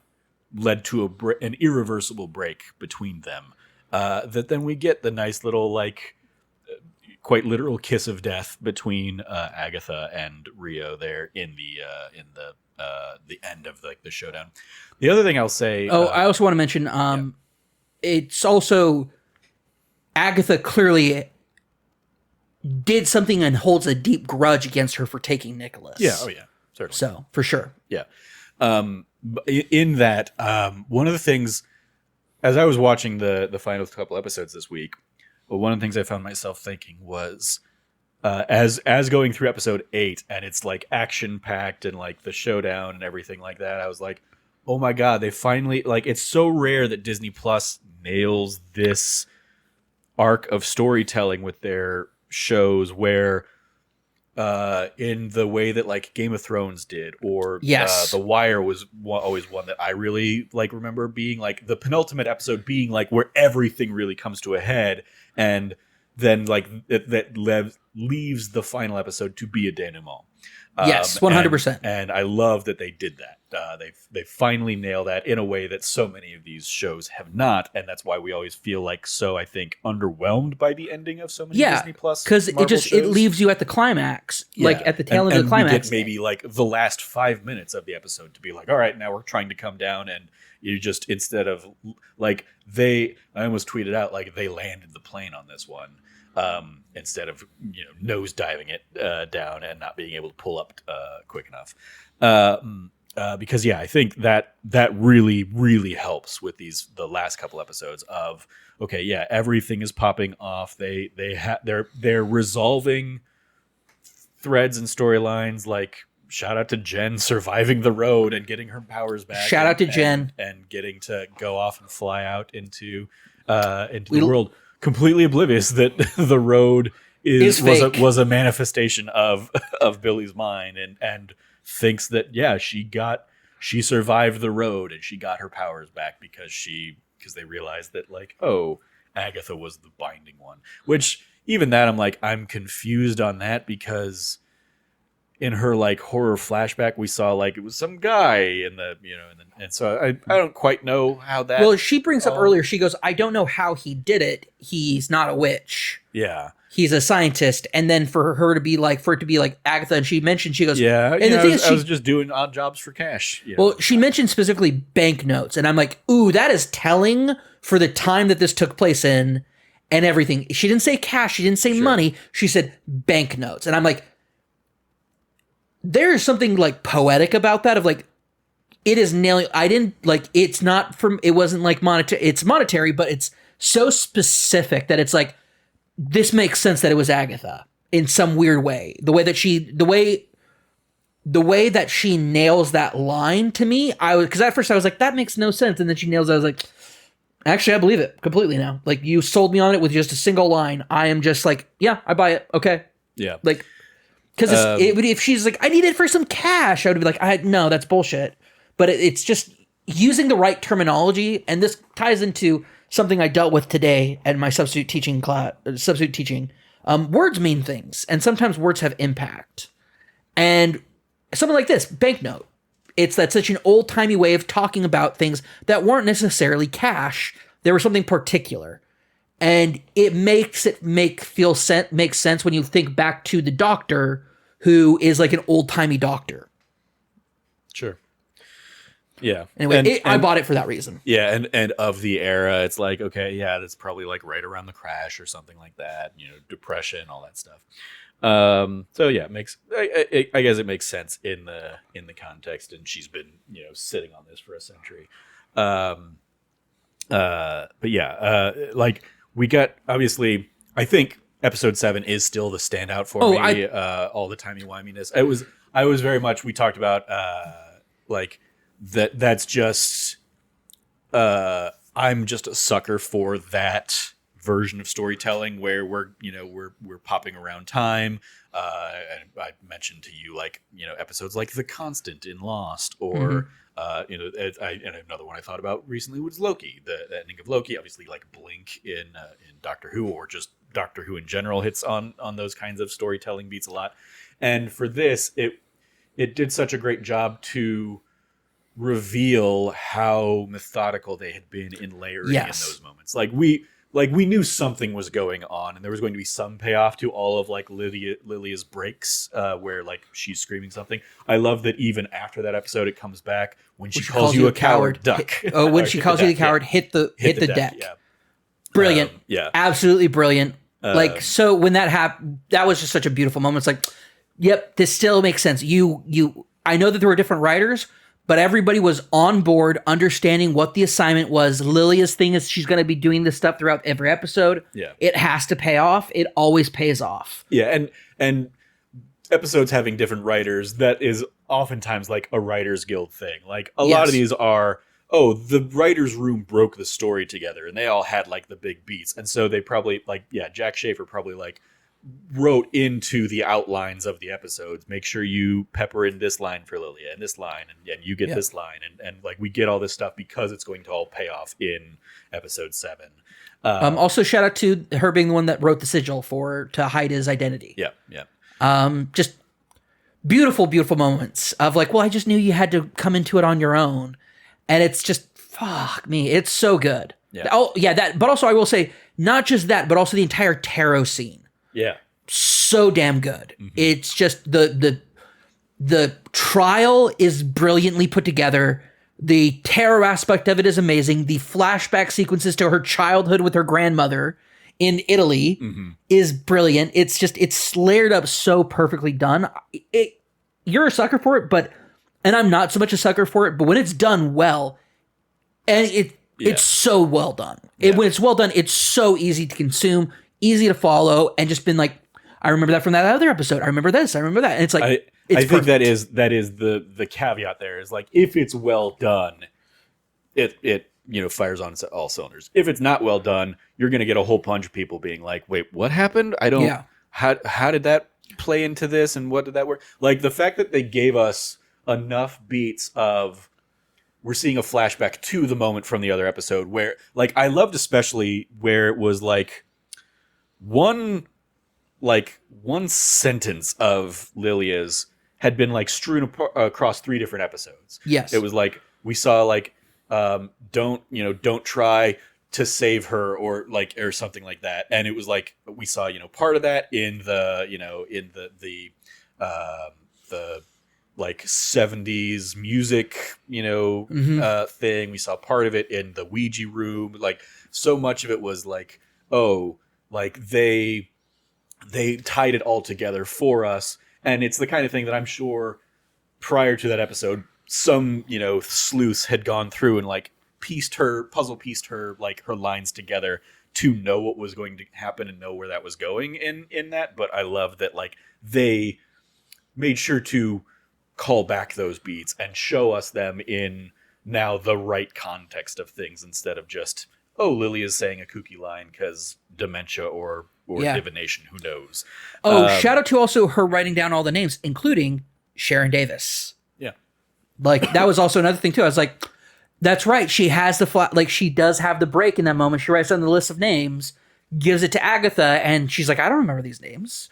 led to an irreversible break between them. That then we get the nice little like quite literal kiss of death between Agatha and Rio there in the end of like the showdown. The other thing I'll say. I also want to mention. It's also Agatha clearly did something and holds a deep grudge against her for taking Nicholas. Yeah. Oh yeah. Certainly. So for sure. Yeah. In that, one of the things, as I was watching the final couple episodes this week, one of the things I found myself thinking was, as going through episode 8, and it's like action packed and like the showdown and everything like that, I was like, oh my god, they finally, like, it's so rare that Disney Plus nails this arc of storytelling with their shows, where in the way that like Game of Thrones did, or Yes. The Wire was always one that I really like remember being like the penultimate episode being like where everything really comes to a head, and then like that leaves the final episode to be a denouement. Yes, 100%. And I love that they did that. They finally nail that in a way that so many of these shows have not, and that's why we always feel like I think underwhelmed by the ending of so many Disney Plus, because it leaves you at the climax, like at the tail end of the climax. We get maybe like the last 5 minutes of the episode to be like, all right, now we're trying to come down, and you just, instead of like I almost tweeted out like they landed the plane on this one. Instead of nose diving it down and not being able to pull up quick enough, because I think that really really helps with the last couple episodes of everything is popping off. They're resolving threads and storylines, like shout out to Jen surviving the road and getting her powers back. Shout out to Jen and getting to go off and fly out into the world. Completely oblivious that the road was a manifestation of Billy's mind, and thinks that she survived the road and she got her powers back because they realized that like, oh, Agatha was the binding one. Which even that, I'm confused on that, because in her like horror flashback we saw like it was some guy in the and so I don't quite know how that. Well, she brings up earlier, she goes, I don't know how he did it. He's not a witch. Yeah. He's a scientist. And then for it to be like Agatha, and she mentioned, she goes, yeah, and the thing is, I was just doing odd jobs for cash. Well, she mentioned specifically banknotes, and I'm like, ooh, that is telling for the time that this took place in and everything. She didn't say cash, she didn't say money, she said banknotes. And I'm like, there is something like poetic about that, of like, it is nailing. I didn't like, it wasn't like monetary, it's monetary, but it's so specific that it's like, this makes sense that it was Agatha in some weird way. The way that she nails that line to me, because at first I was like, that makes no sense. And then she nails it. I was like, actually, I believe it completely now. Like, you sold me on it with just a single line. I am just like, yeah, I buy it. Okay. Yeah. Like, because if she's like, I need it for some cash, I would be like, no, that's bullshit. But it's just using the right terminology. And this ties into something I dealt with today at my substitute teaching class. Words mean things, and sometimes words have impact. And something like this, banknote, that's such an old-timey way of talking about things that weren't necessarily cash. There was something particular. And it makes it make sense when you think back to the Doctor, who is like an old-timey doctor. Sure. Yeah. Anyway, I bought it for that reason. Yeah, and of the era, it's like, okay, yeah, that's probably like right around the crash or something like that. Depression, all that stuff. So yeah, I guess it makes sense in the context, and she's been sitting on this for a century. But yeah, like we got, obviously, I think episode 7 is still the standout for me. All the timey-wiminess. I was very much, we talked about like that's just I'm just a sucker for that version of storytelling where we're popping around time. And I mentioned to you episodes like The Constant in Lost, or and another one I thought about recently was Loki. The ending of Loki, obviously, like Blink in Doctor Who, or just Doctor Who in general, hits on those kinds of storytelling beats a lot. And for this, it did such a great job to reveal how methodical they had been in layering in those moments. Like we knew something was going on, and there was going to be some payoff to all of like Lilia's breaks, where like she's screaming something. I love that even after that episode, it comes back when she calls you a coward, duck. When she calls you a coward, hit the deck. Yeah. Brilliant. Absolutely brilliant. So when that happened, that was just such a beautiful moment. It's like, yep, this still makes sense. I know that there were different writers, but everybody was on board, understanding what the assignment was. Lilia's thing is she's going to be doing this stuff throughout every episode. Yeah. It has to pay off. It always pays off. Yeah, and episodes having different writers, that is oftentimes like a writers guild thing. Like a lot of these are, the writers room broke the story together and they all had like the big beats. And so they probably Jack Schaefer probably like wrote into the outlines of the episodes, make sure you pepper in this line for Lilia and this line and you get this line and like we get all this stuff because it's going to all pay off in episode 7. Also shout out to her being the one that wrote the sigil to hide his identity. Just beautiful, beautiful moments of like, well, I just knew you had to come into it on your own. And it's just, fuck me. It's so good. Yeah. Oh yeah. But also I will say not just that, but also the entire tarot scene. Yeah. So damn good. Mm-hmm. It's just the trial is brilliantly put together. The tarot aspect of it is amazing. The flashback sequences to her childhood with her grandmother in Italy is brilliant. It's layered up so perfectly done. You're a sucker for it, and I'm not so much a sucker for it, but when it's done well, and it's so well done. When it's well done, it's so easy to consume, easy to follow, and just been like, I remember that from that other episode. I remember this. I remember that. And it's like, I think that is the caveat there is like, if it's well done, it fires on all cylinders. If it's not well done, you're going to get a whole bunch of people being like, wait, what happened? I don't, how did that play into this? And what did that work? Like the fact that they gave us enough beats of, we're seeing a flashback to the moment from the other episode where like, I loved especially where it was like one sentence of Lilia's had been like strewn across 3 different episodes. Yes. It was like, we saw like, don't try to save her or something like that. And it was like, we saw, part of that in the like 70s music, thing. We saw part of it in the Ouija room. Like so much of it was like, they tied it all together for us. And it's the kind of thing that I'm sure prior to that episode, some, sleuths had gone through and like puzzle pieced her, like her lines together to know what was going to happen and know where that was going in that. But I love that like they made sure to call back those beats and show us them in now the right context of things instead of just, Lily is saying a kooky line because dementia or divination, who knows. Shout out to also her writing down all the names, including Sharon Davis. Yeah. Like that was also another thing too. I was like, that's right. She has she does have the break in that moment. She writes down the list of names, gives it to Agatha, and she's like, I don't remember these names.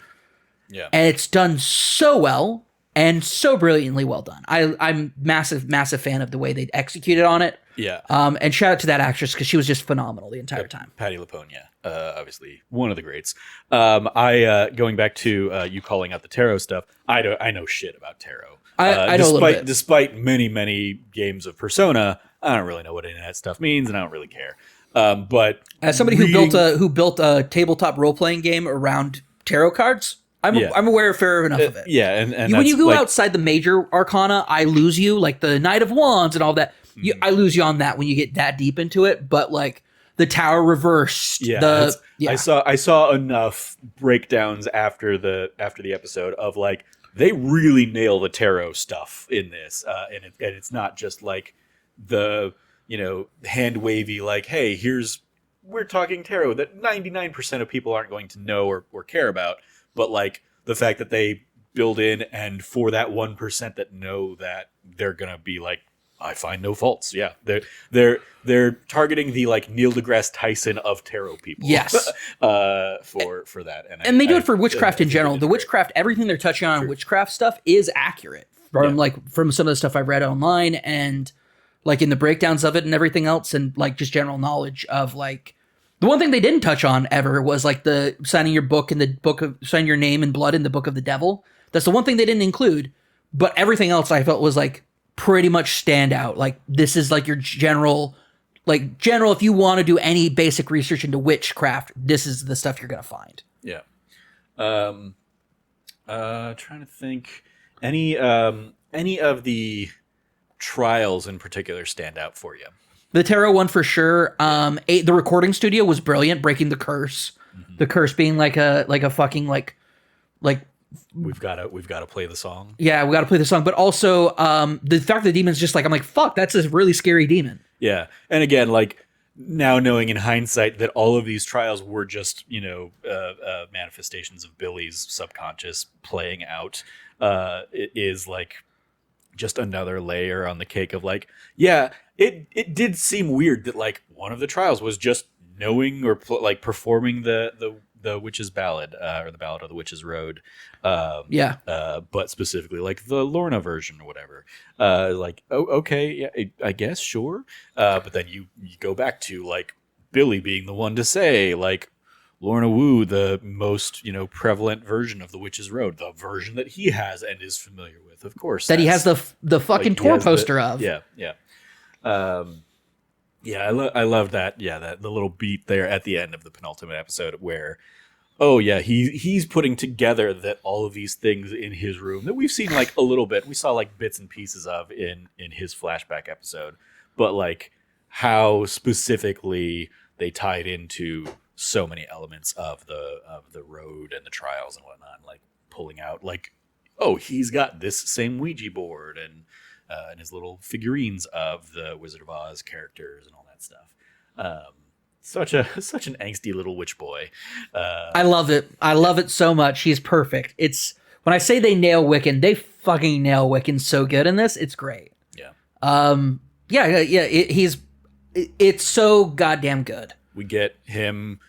Yeah. And it's done so well and so brilliantly well done. I'm massive, massive fan of the way they executed on it. Yeah. And shout out to that actress because she was just phenomenal the entire time. Patti LuPone, obviously one of the greats. Going back to you calling out the tarot stuff, I know shit about tarot. I know a little bit. Despite many, many games of Persona, I don't really know what any of that stuff means, and I don't really care. But as somebody who built a tabletop role playing game around tarot cards, I'm aware fair enough of it. Yeah, and when you go outside the major arcana, I lose you, like the Knight of Wands and all that. I lose you on that when you get that deep into it. But like the Tower reversed, I saw enough breakdowns after the episode of like they really nail the tarot stuff in this, and it's not just like the hand wavy like, hey, we're talking tarot that 99% of people aren't going to know or care about. But like the fact that they build in, and for that 1% that know that, they're gonna be like, I find no faults. Yeah, they're targeting the like Neil deGrasse Tyson of tarot people. Yes, for that, and they do it for witchcraft in general. The witchcraft, everything they're touching on witchcraft stuff is accurate from some of the stuff I've read online and like in the breakdowns of it and everything else, and like just general knowledge of like. The one thing they didn't touch on ever was like the signing your book in the book of signing your name in blood in the book of the devil. That's the one thing they didn't include, but everything else I felt was like pretty much stand out. Like this is like your general, if you want to do any basic research into witchcraft, this is the stuff you're going to find. Yeah. Trying to think any of the trials in particular stand out for you? The tarot one for sure. The recording studio was brilliant, breaking the curse. Mm-hmm. The curse being like a fucking like we've got to play the song. Yeah, we got to play the song. But also the fact that the demon's just like, I'm like, fuck, that's a really scary demon. Yeah, and again, like now knowing in hindsight that all of these trials were just manifestations of Billy's subconscious playing out, it is like just another layer on the cake of like, yeah, it did seem weird that like one of the trials was just knowing or performing the Witch's Ballad or the Ballad of the Witch's Road, but specifically like the Lorna version or whatever. Okay, yeah, I guess, sure. But then you go back to like Billy being the one to say like Lorna Wu, the most prevalent version of the Witch's Road, the version that he has and is familiar with, of course, that he has the fucking tour poster of. Yeah. I love that. Yeah, that the little beat there at the end of the penultimate episode where, oh yeah, he's putting together that all of these things in his room that we've seen like a little bit. We saw like bits and pieces of in his flashback episode, but like how specifically they tied into so many elements of the road and the trials and whatnot, like pulling out like, oh, he's got this same Ouija board and his little figurines of the Wizard of Oz characters and all that stuff. Such an angsty little witch boy. I love it. I love it so much. He's perfect. It's when I say they nail Wiccan, they fucking nail Wiccan so good in this. It's great. Yeah. It's so goddamn good. We get him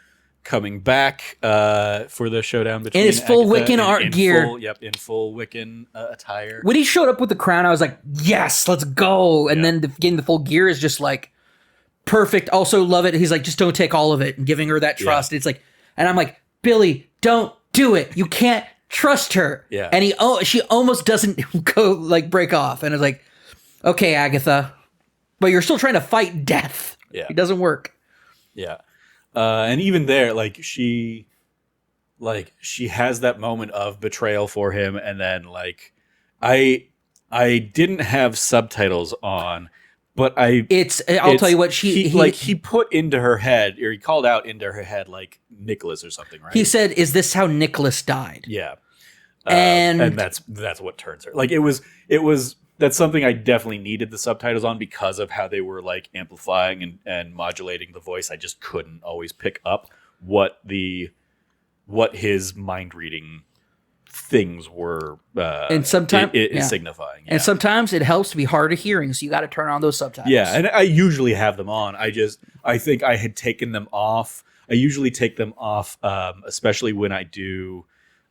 coming back for the showdown between in his full Agatha Wiccan art gear. In full Wiccan attire. When he showed up with the crown, I was like, yes, let's go. And then getting the full gear is just like perfect. Also love it. He's like, just don't take all of it and giving her that trust. Yeah. It's like, and I'm like, Billy, don't do it. You can't trust her. Yeah. And she almost doesn't go like break off. And I was like, okay, Agatha, but you're still trying to fight death. Yeah. It doesn't work. Yeah. And even there, like she has that moment of betrayal for him, and then like I didn't have subtitles on, but I'll tell you what he put into her head, or he called out into her head like Nicholas or something, right? He said, "Is this how Nicholas died?" Yeah, and that's what turns her. Like it was. That's something I definitely needed the subtitles on because of how they were like amplifying and modulating the voice. I just couldn't always pick up what his mind reading things were and sometimes signifying. Yeah. And sometimes it helps to be hard of hearing, so you got to turn on those subtitles. Yeah, and I usually have them on. I think I had taken them off. I usually take them off, especially when I do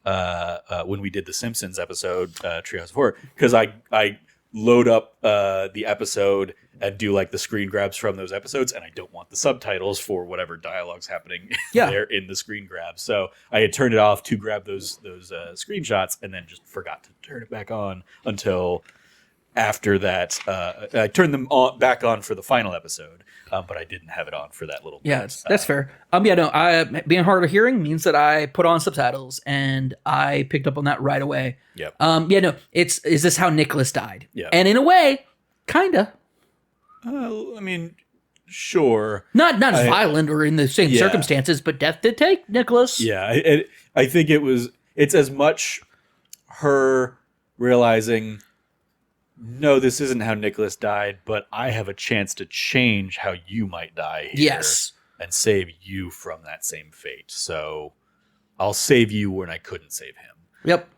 when we did the Simpsons episode, Treehouse of Horror, because I load up the episode and do like the screen grabs from those episodes, and I don't want the subtitles for whatever dialogue's happening there in the screen grab. So I had turned it off to grab those screenshots, and then just forgot to turn it back on until after that. I turned them back on for the final episode, but I didn't have it on for that little bit. Yeah, that's fair. Being hard of hearing means that I put on subtitles, and I picked up on that right away. Yep. Is this how Nicholas died? Yeah. And in a way, kinda. I mean, sure. Not as violent or in the same circumstances, but death did take Nicholas. Yeah, I think it's as much her realizing, no, this isn't how Nicholas died, but I have a chance to change how you might die here. Yes. And save you from that same fate. So I'll save you when I couldn't save him. Yep.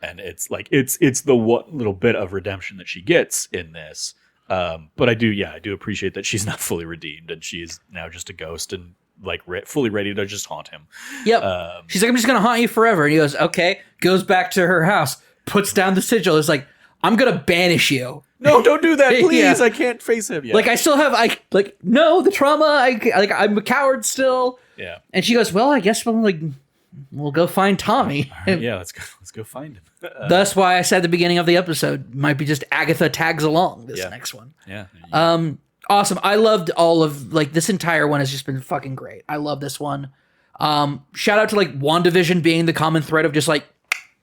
And it's like it's the one little bit of redemption that she gets in this. But I do appreciate that she's not fully redeemed, and she is now just a ghost and like fully ready to just haunt him. Yep. She's like, I'm just gonna haunt you forever. And he goes, okay. Goes back to her house, puts down the sigil. It's like, I'm gonna banish you. No, don't do that, please. I can't face him yet. Like I still have, the trauma. I'm a coward still. Yeah. And she goes, well, I guess we'll go find Tommy. Yeah, let's go find him. That's why I said at the beginning of the episode, might be just Agatha tags along this next one. Yeah. Awesome. I loved all of this entire one has just been fucking great. I love this one. Shout out to WandaVision being the common thread of just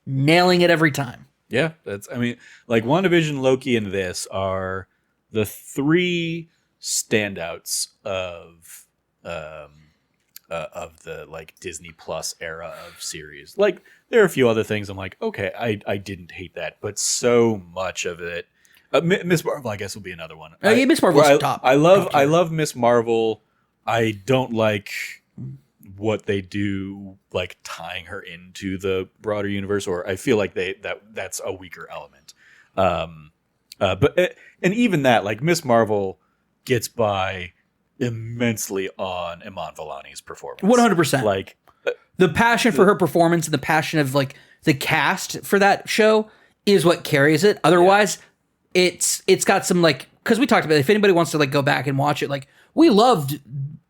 nailing it every time. Yeah, that's. I mean, like WandaVision, Loki, and this are the three standouts of the like Disney Plus era of series. Like there are a few other things I'm like, okay, I didn't hate that, but so much of it. Miss Marvel, I guess, will be another one. Yeah, Miss Marvel's I, top. I love top tier. I love Miss Marvel. I don't like what they do, like tying her into the broader universe, or I feel like that's a weaker element. And even that, like Miss Marvel gets by immensely on Iman Vellani's performance. 100%. Like The passion for her performance and the passion of like the cast for that show is what carries it. Otherwise, it's got some like, because we talked about it, if anybody wants to like go back and watch it, like we loved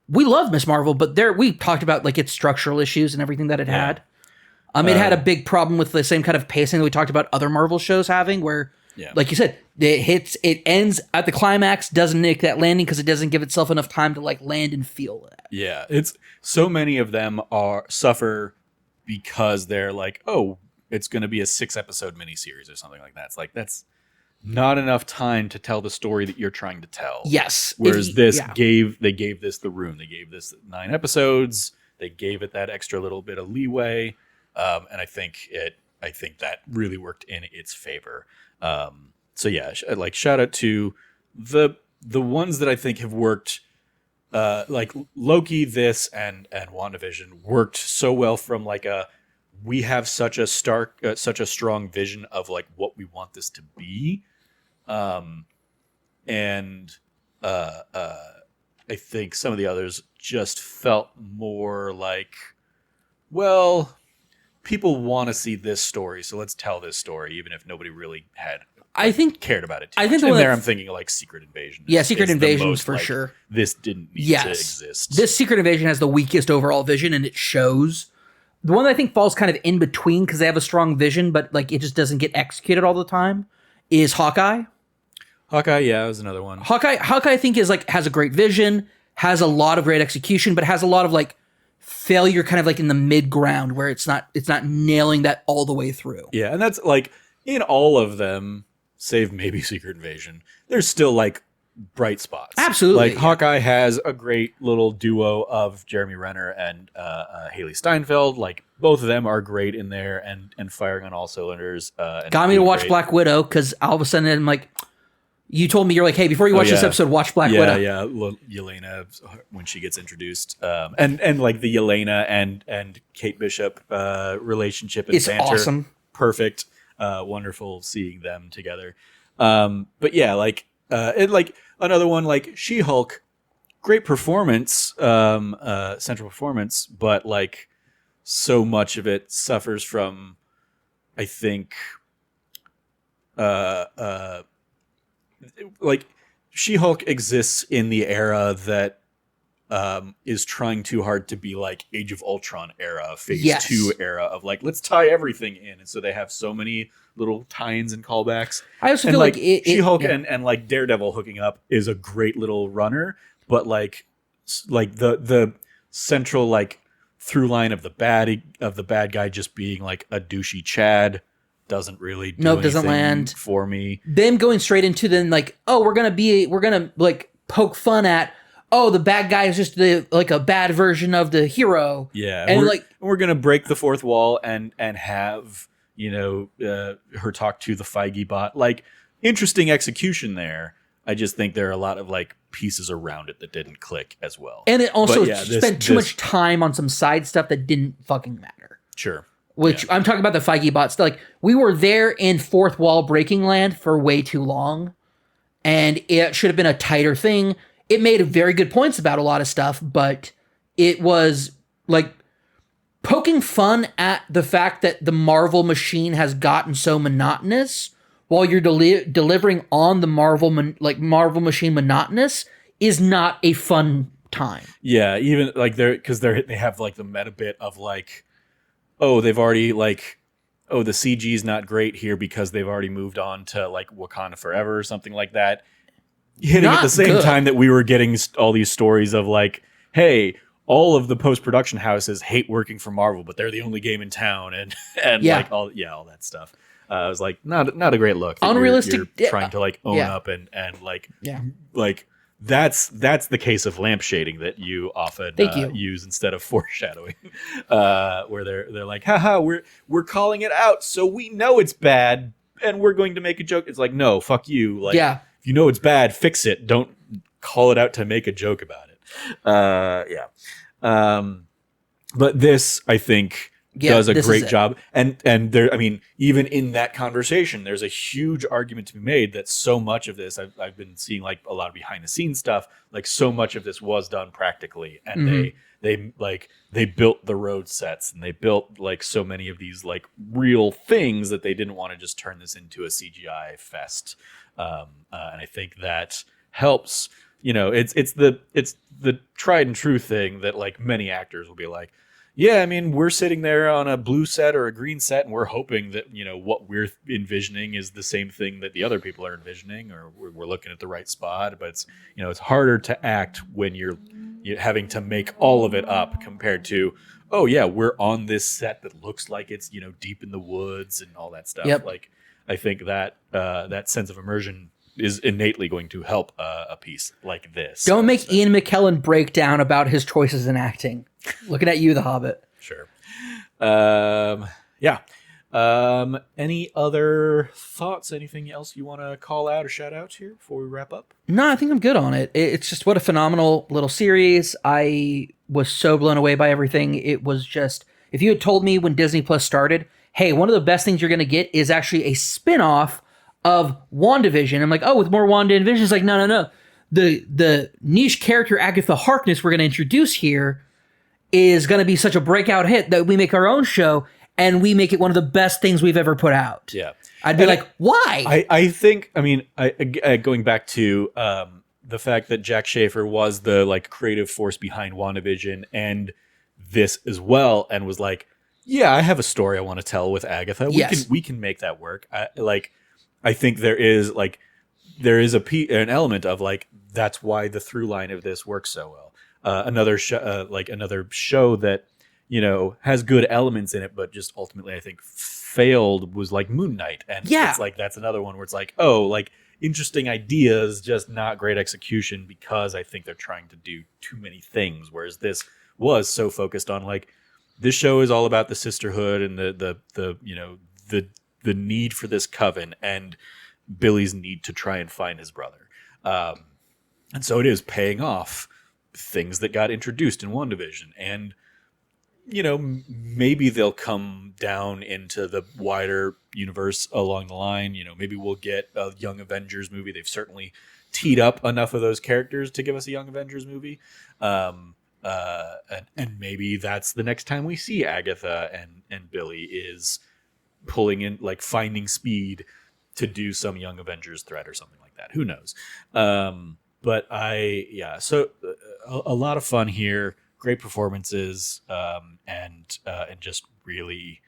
Miss Marvel, but we talked about like its structural issues and everything that it had. It had a big problem with the same kind of pacing that we talked about other Marvel shows having, where, like you said, it ends at the climax, doesn't make that landing because it doesn't give itself enough time to like land and feel that. Yeah, it's so many of them suffer because they're like, oh, it's going to be a 6-episode miniseries or something like that. It's like that's not enough time to tell the story that you're trying to tell. Yes. Whereas they gave this the room. They gave this 9 episodes. They gave it that extra little bit of leeway, and I think that really worked in its favor. So yeah, like shout out to the ones that I think have worked. Like Loki, this and WandaVision worked so well from like we have such a strong vision of like what we want this to be, and I think some of the others just felt more like, well, people want to see this story, so let's tell this story, even if nobody really had. I think cared about it too I think much. the I'm thinking like Secret Invasion. Secret Invasion for like, sure. This didn't need to exist. This Secret Invasion has the weakest overall vision, and it shows. The one that I think falls kind of in between because they have a strong vision, but like it just doesn't get executed all the time, is Hawkeye. Hawkeye, yeah, was another one. Hawkeye, I think is like has a great vision, has a lot of great execution, but has a lot of like failure, kind of like in the mid ground where it's not nailing that all the way through. Yeah, and that's like in all of them, save maybe Secret Invasion, there's still like bright spots. Absolutely. Like Hawkeye has a great little duo of Jeremy Renner and Haley Steinfeld. Like both of them are great in there and firing on all cylinders. Got me to watch Black Widow because all of a sudden I'm like, you told me, you're like, hey, before you watch this episode, watch Black Widow. Yeah, Yelena when she gets introduced, and like the Yelena and Kate Bishop relationship and banter, awesome, perfect, wonderful seeing them together. But yeah, like like another one like She-Hulk, great performance, central performance, but like so much of it suffers from, I think, like She-Hulk exists in the era that is trying too hard to be like Age of Ultron era, Phase 2 era of like, let's tie everything in. And so they have so many little tie-ins and callbacks. I also feel like She-Hulk and like Daredevil hooking up is a great little runner, but like the central like through line of the bad guy just being like a douchey Chad doesn't really do anything doesn't land for me. Them going straight into then like, oh, we're gonna like poke fun at, oh, the bad guy is just like a bad version of the hero. Yeah, and we're gonna break the fourth wall and have her talk to the Feige bot. Like interesting execution there. I just think there are a lot of like pieces around it that didn't click as well. And it also spent too much time on some side stuff that didn't fucking matter. Sure. Which I'm talking about the Feige bots. Like we were there in fourth wall breaking land for way too long, and it should have been a tighter thing. It made very good points about a lot of stuff, but it was like poking fun at the fact that the Marvel machine has gotten so monotonous while you're delivering on the Marvel machine monotonous is not a fun time. Yeah, even like they have like the meta bit of like, oh, they've already like, oh, the CG is not great here because they've already moved on to like Wakanda Forever or something like that. Hitting Not at the same good. time that we were getting all these stories of like, hey, all of the post-production houses hate working for Marvel, but they're the only game in town, and like all that stuff. It was like not a great look. That Unrealistic. You're trying to like own yeah. up and like Yeah. like that's the case of lampshading that you often Thank you. use instead of foreshadowing, where they're like, haha, we're calling it out, so we know it's bad, and we're going to make a joke. It's like, no, fuck you. Like, Yeah. if you know it's bad, fix it. Don't call it out to make a joke about it. Yeah. But this, I think, does a great job. And there, I mean, even in that conversation, there's a huge argument to be made that so much of this, I've been seeing like a lot of behind the scenes stuff, like so much of this was done practically, and they built the road sets, and they built like so many of these like real things that they didn't want to just turn this into a CGI fest. And I think that helps. You know, it's the tried and true thing that like many actors will be like, yeah, I mean, we're sitting there on a blue set or a green set, and we're hoping that, you know, what we're envisioning is the same thing that the other people are envisioning, or we're looking at the right spot. But it's, you know, it's harder to act when you're having to make all of it up compared to, oh yeah, we're on this set that looks like it's, you know, deep in the woods and all that stuff. Yep. Like, I think that that sense of immersion is innately going to help a piece like this. Don't make Ian McKellen break down about his choices in acting. Looking at you, The Hobbit. Sure. Yeah. Any other thoughts? Anything else you want to call out or shout out here before we wrap up? No, I think I'm good on it. It's just what a phenomenal little series. I was so blown away by everything. It was just, if you had told me when Disney Plus started, hey, one of the best things you're going to get is actually a spin-off of WandaVision. I'm like, oh, with more WandaVision. It's like, no. The niche character Agatha Harkness we're going to introduce here is going to be such a breakout hit that we make our own show and we make it one of the best things we've ever put out. Yeah. I'd be like, why? I think, I mean, going back to the fact that Jack Schaefer was the like creative force behind WandaVision and this as well, and was like, yeah, I have a story I want to tell with Agatha. We can make that work. I think there is an element of like, that's why the through line of this works so well. Another show that, you know, has good elements in it, but just ultimately I think failed was like Moon Knight. And it's like, that's another one where it's like, oh, like interesting ideas, just not great execution, because I think they're trying to do too many things. Whereas this was so focused on like, this show is all about the sisterhood and the you know, the need for this coven and Billy's need to try and find his brother. And so it is paying off things that got introduced in WandaVision. And, you know, maybe they'll come down into the wider universe along the line. You know, maybe we'll get a Young Avengers movie. They've certainly teed up enough of those characters to give us a Young Avengers movie. And maybe that's the next time we see Agatha and Billy is pulling in, like finding speed to do some Young Avengers threat or something like that. Who knows? But so a lot of fun here, great performances, and just really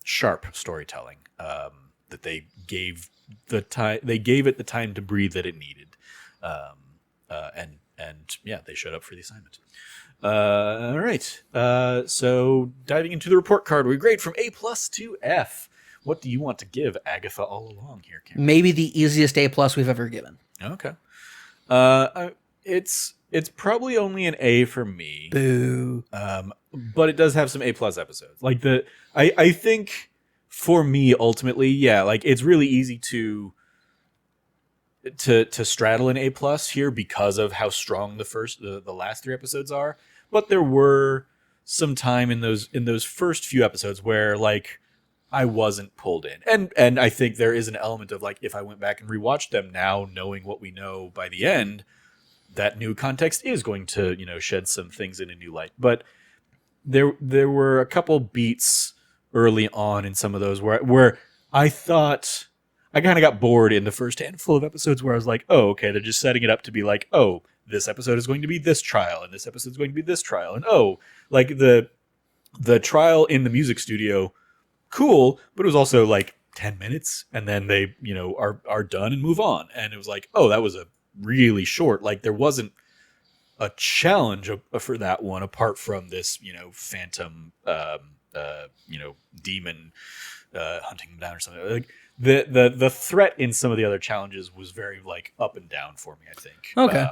sharp storytelling that they gave it the time to breathe that it needed, and they showed up for the assignment. All right, so diving into the report card, we grade from A+ to F. What do you want to give Agatha All Along here, Cameron? Maybe the easiest A+ we've ever given. Okay. It's probably only an A for me. Boo. But it does have some A+ episodes. Like I think for me ultimately, yeah, like it's really easy to straddle an A+ here because of how strong the last 3 episodes are. But there were some time in those first few episodes where like I wasn't pulled in. And I think there is an element of like, if I went back and rewatched them now, knowing what we know by the end, that new context is going to, you know, shed some things in a new light. But there were a couple beats early on in some of those where I thought I kind of got bored in the first handful of episodes where I was like, oh, okay, they're just setting it up to be like, oh, this episode is going to be this trial and this episode is going to be this trial. And oh, like the trial in the music studio, cool, but it was also like 10 minutes and then they, you know, are done and move on. And it was like, oh, that was a really short, like there wasn't a challenge for that one apart from this, you know, phantom, you know, demon hunting them down or something. Like the threat in some of the other challenges was very like up and down for me, I think. Okay.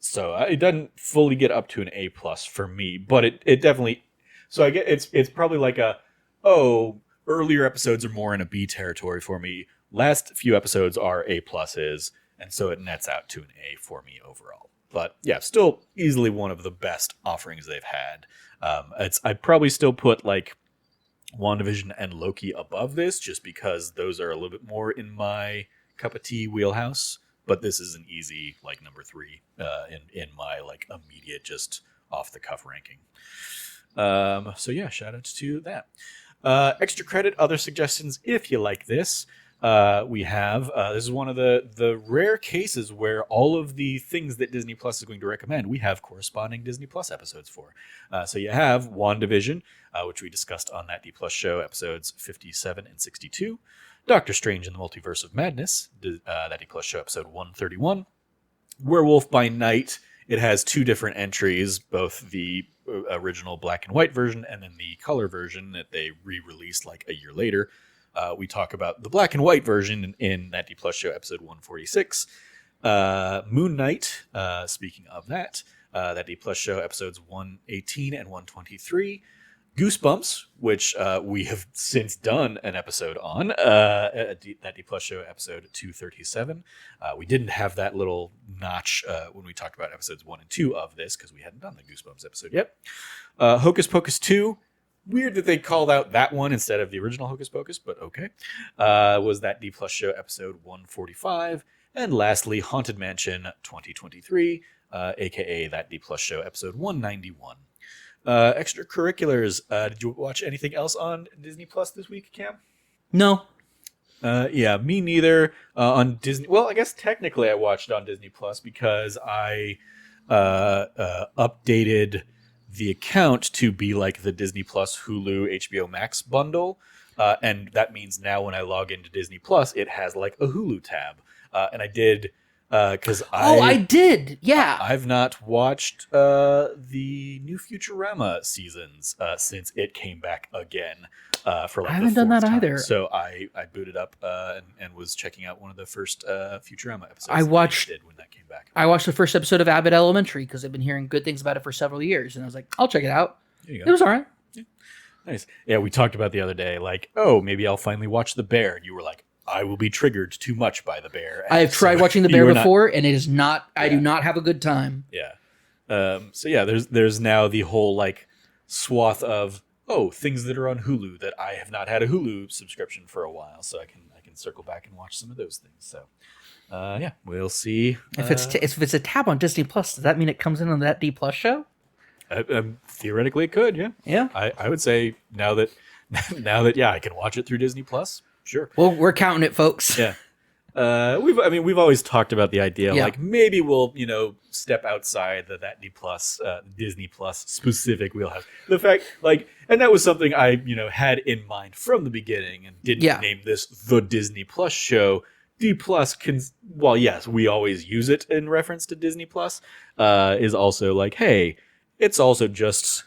So it doesn't fully get up to an A plus for me, but it definitely. So I get it's probably like earlier episodes are more in a B territory for me. Last few episodes are A pluses, and so it nets out to an A for me overall. But yeah, still easily one of the best offerings they've had. I'd probably still put like WandaVision and Loki above this, just because those are a little bit more in my cup of tea wheelhouse. But this is an easy like number 3 in my like immediate just off the cuff ranking. So yeah, shout out to that. Extra credit, other suggestions if you like this. We have this is one of the rare cases where all of the things that Disney Plus is going to recommend, we have corresponding Disney Plus episodes for. So you have WandaVision, which we discussed on That D Plus Show, episodes 57 and 62. Doctor Strange in the Multiverse of Madness, That D Plus Show, episode 131. Werewolf by Night, it has 2 different entries, both the original black and white version and then the color version that they re-released like a year later. We talk about the black and white version in That D Plus Show, episode 146. Moon Knight, speaking of that, That D Plus Show, episodes 118 and 123. Goosebumps, which we have since done an episode on, That D Plus Show, episode 237. We didn't have that little notch when we talked about episodes 1 and 2 of this, because we hadn't done the Goosebumps episode yet. Hocus Pocus 2, weird that they called out that one instead of the original Hocus Pocus, but okay. Was That D Plus Show, episode 145. And lastly, Haunted Mansion 2023, aka That D Plus Show, episode 191. Extracurriculars. Did you watch anything else on Disney Plus this week, Cam? No. Yeah, me neither. On Disney, well, I guess technically I watched on Disney Plus because I updated the account to be like the Disney Plus, Hulu, HBO Max bundle, and that means now when I log into Disney Plus, it has like a Hulu tab, and I did. Because I did. Yeah. I've not watched the new Futurama seasons since it came back again for like I haven't done that time. either. So I booted up and was checking out one of the first Futurama episodes. I watched did when that came back. I watched the first episode of Abbott Elementary because I've been hearing good things about it for several years, and I was like, I'll check it out. There you go. It was all right. Yeah. Nice. Yeah, we talked about the other day, like, oh, maybe I'll finally watch The Bear, and you were like, I will be triggered too much by The Bear. I have tried watching The Bear before, and it is not. I do not have a good time. Yeah. So yeah, there's now the whole like swath of things that are on Hulu that I have not had a Hulu subscription for a while, so I can circle back and watch some of those things. So yeah, we'll see. If it's a tab on Disney Plus, does that mean it comes in on That D Plus Show? Theoretically, it could. Yeah. Yeah. I would say now that I can watch it through Disney Plus. Sure. Well, we're counting it, folks. Yeah. We've always talked about the idea like maybe we'll step outside that Disney Plus specific wheelhouse. The fact and that was something I had in mind from the beginning and didn't name this the Disney Plus show. D Plus while yes we always use it in reference to Disney Plus, is also like hey it's also just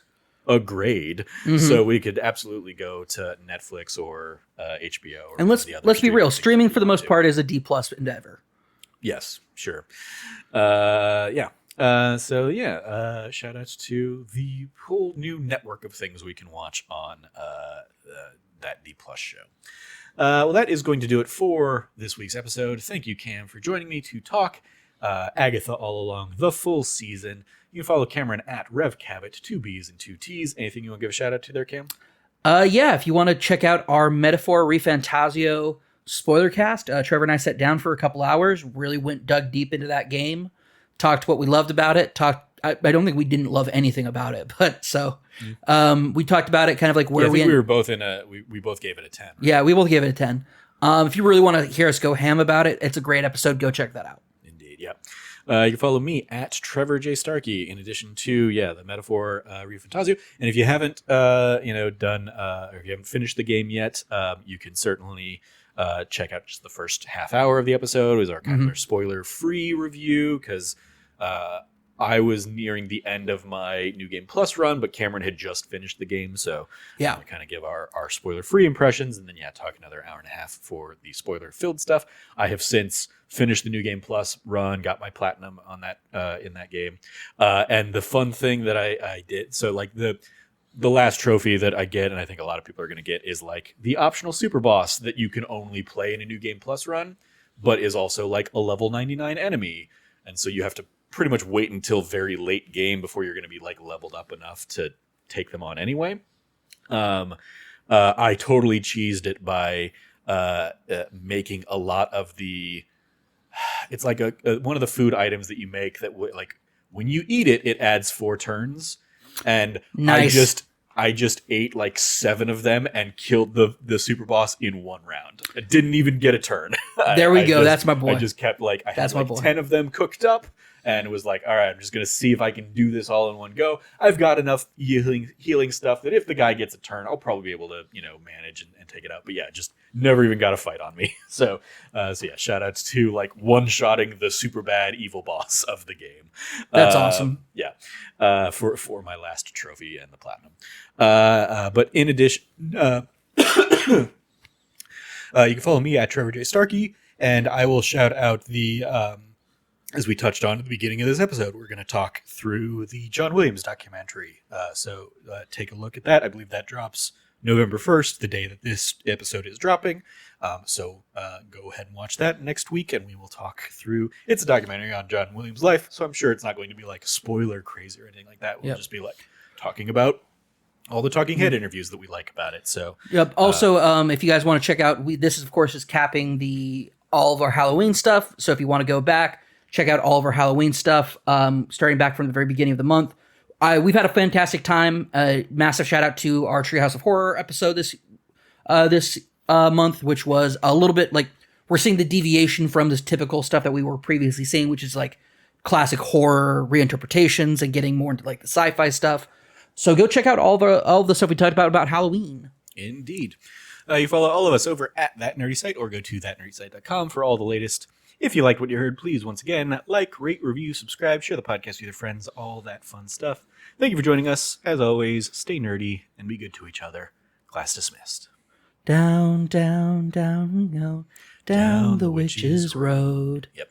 a grade, so we could absolutely go to Netflix or HBO. Or and let's be real, streaming for the most part is a D plus endeavor. Yes, sure. Yeah. So yeah, shout outs to the whole new network of things we can watch on That D Plus Show. Well, that is going to do it for this week's episode. Thank you, Cam, for joining me to talk Agatha All Along, the full season. You can follow Cameron at RevCabot, 2 B's and 2 T's. Anything you want to give a shout out to there, Cam? Yeah, if you want to check out our Metaphor Refantasio spoiler cast, Trevor and I sat down for a couple hours, really dug deep into that game, talked what we loved about it, I don't think we didn't love anything about it, but so we talked about it kind of like where we were both we both gave it a 10. Right? Yeah, we both gave it a 10. If you really want to hear us go ham about it, it's a great episode. Go check that out. Indeed, yeah. You can follow me at Trevor J. Starkey, in addition to, the Metaphor Refantasio. And if you haven't, done, or if you haven't finished the game yet, you can certainly check out just the first half hour of the episode. It was our kind of spoiler-free review, because I was nearing the end of my New Game Plus run, but Cameron had just finished the game, so Yeah. we kind of give our spoiler-free impressions, and then talk another hour and a half for the spoiler-filled stuff. I have since finished the New Game Plus run, got my platinum on that in that game, and the fun thing that I did, so like the last trophy that I get, and I think a lot of people are going to get, is like the optional super boss that you can only play in a New Game Plus run, but is also like a level 99 enemy, and so you have to pretty much wait until very late game before you're going to be like leveled up enough to take them on anyway. I totally cheesed it by making a lot of the. It's like a one of the food items that you make that like when you eat it, it adds 4 turns, and Nice. I just ate like 7 of them and killed the super boss in 1 round. I didn't even get a turn. There we go. Just, That's my boy. I just kept like I That's had my like boy. 10 of them cooked up. And was like, all right, I'm just going to see if I can do this all in one go. I've got enough healing stuff that if the guy gets a turn, I'll probably be able to, manage and take it out. But yeah, just never even got a fight on me. So yeah, shout outs to like one-shotting the super bad evil boss of the game. That's awesome. Yeah, for my last trophy and the platinum. But in addition, you can follow me at Trevor J. Starkey, and I will shout out the... as we touched on at the beginning of this episode, we're going to talk through the John Williams documentary. So take a look at that. I believe that drops November 1st, the day that this episode is dropping. So go ahead and watch that next week, and we will talk through. It's a documentary on John Williams' life, so I'm sure it's not going to be like spoiler crazy or anything like that. We'll just be like talking about all the talking head interviews that we like about it. So Yep. Also, if you guys want to check out, this is of course is capping all of our Halloween stuff. So if you want to go back, check out all of our Halloween stuff, starting back from the very beginning of the month. We've had a fantastic time. Massive shout out to our Treehouse of Horror episode this month, which was a little bit like we're seeing the deviation from this typical stuff that we were previously seeing, which is like classic horror reinterpretations and getting more into like the sci-fi stuff. So go check out all the stuff we talked about Halloween. Indeed. You follow all of us over at That Nerdy Site, or go to thatnerdysite.com for all the latest. If you liked what you heard, please, once again, like, rate, review, subscribe, share the podcast with your friends, all that fun stuff. Thank you for joining us. As always, stay nerdy and be good to each other. Class dismissed. Down, down, down we go. Down the witch's road. Yep.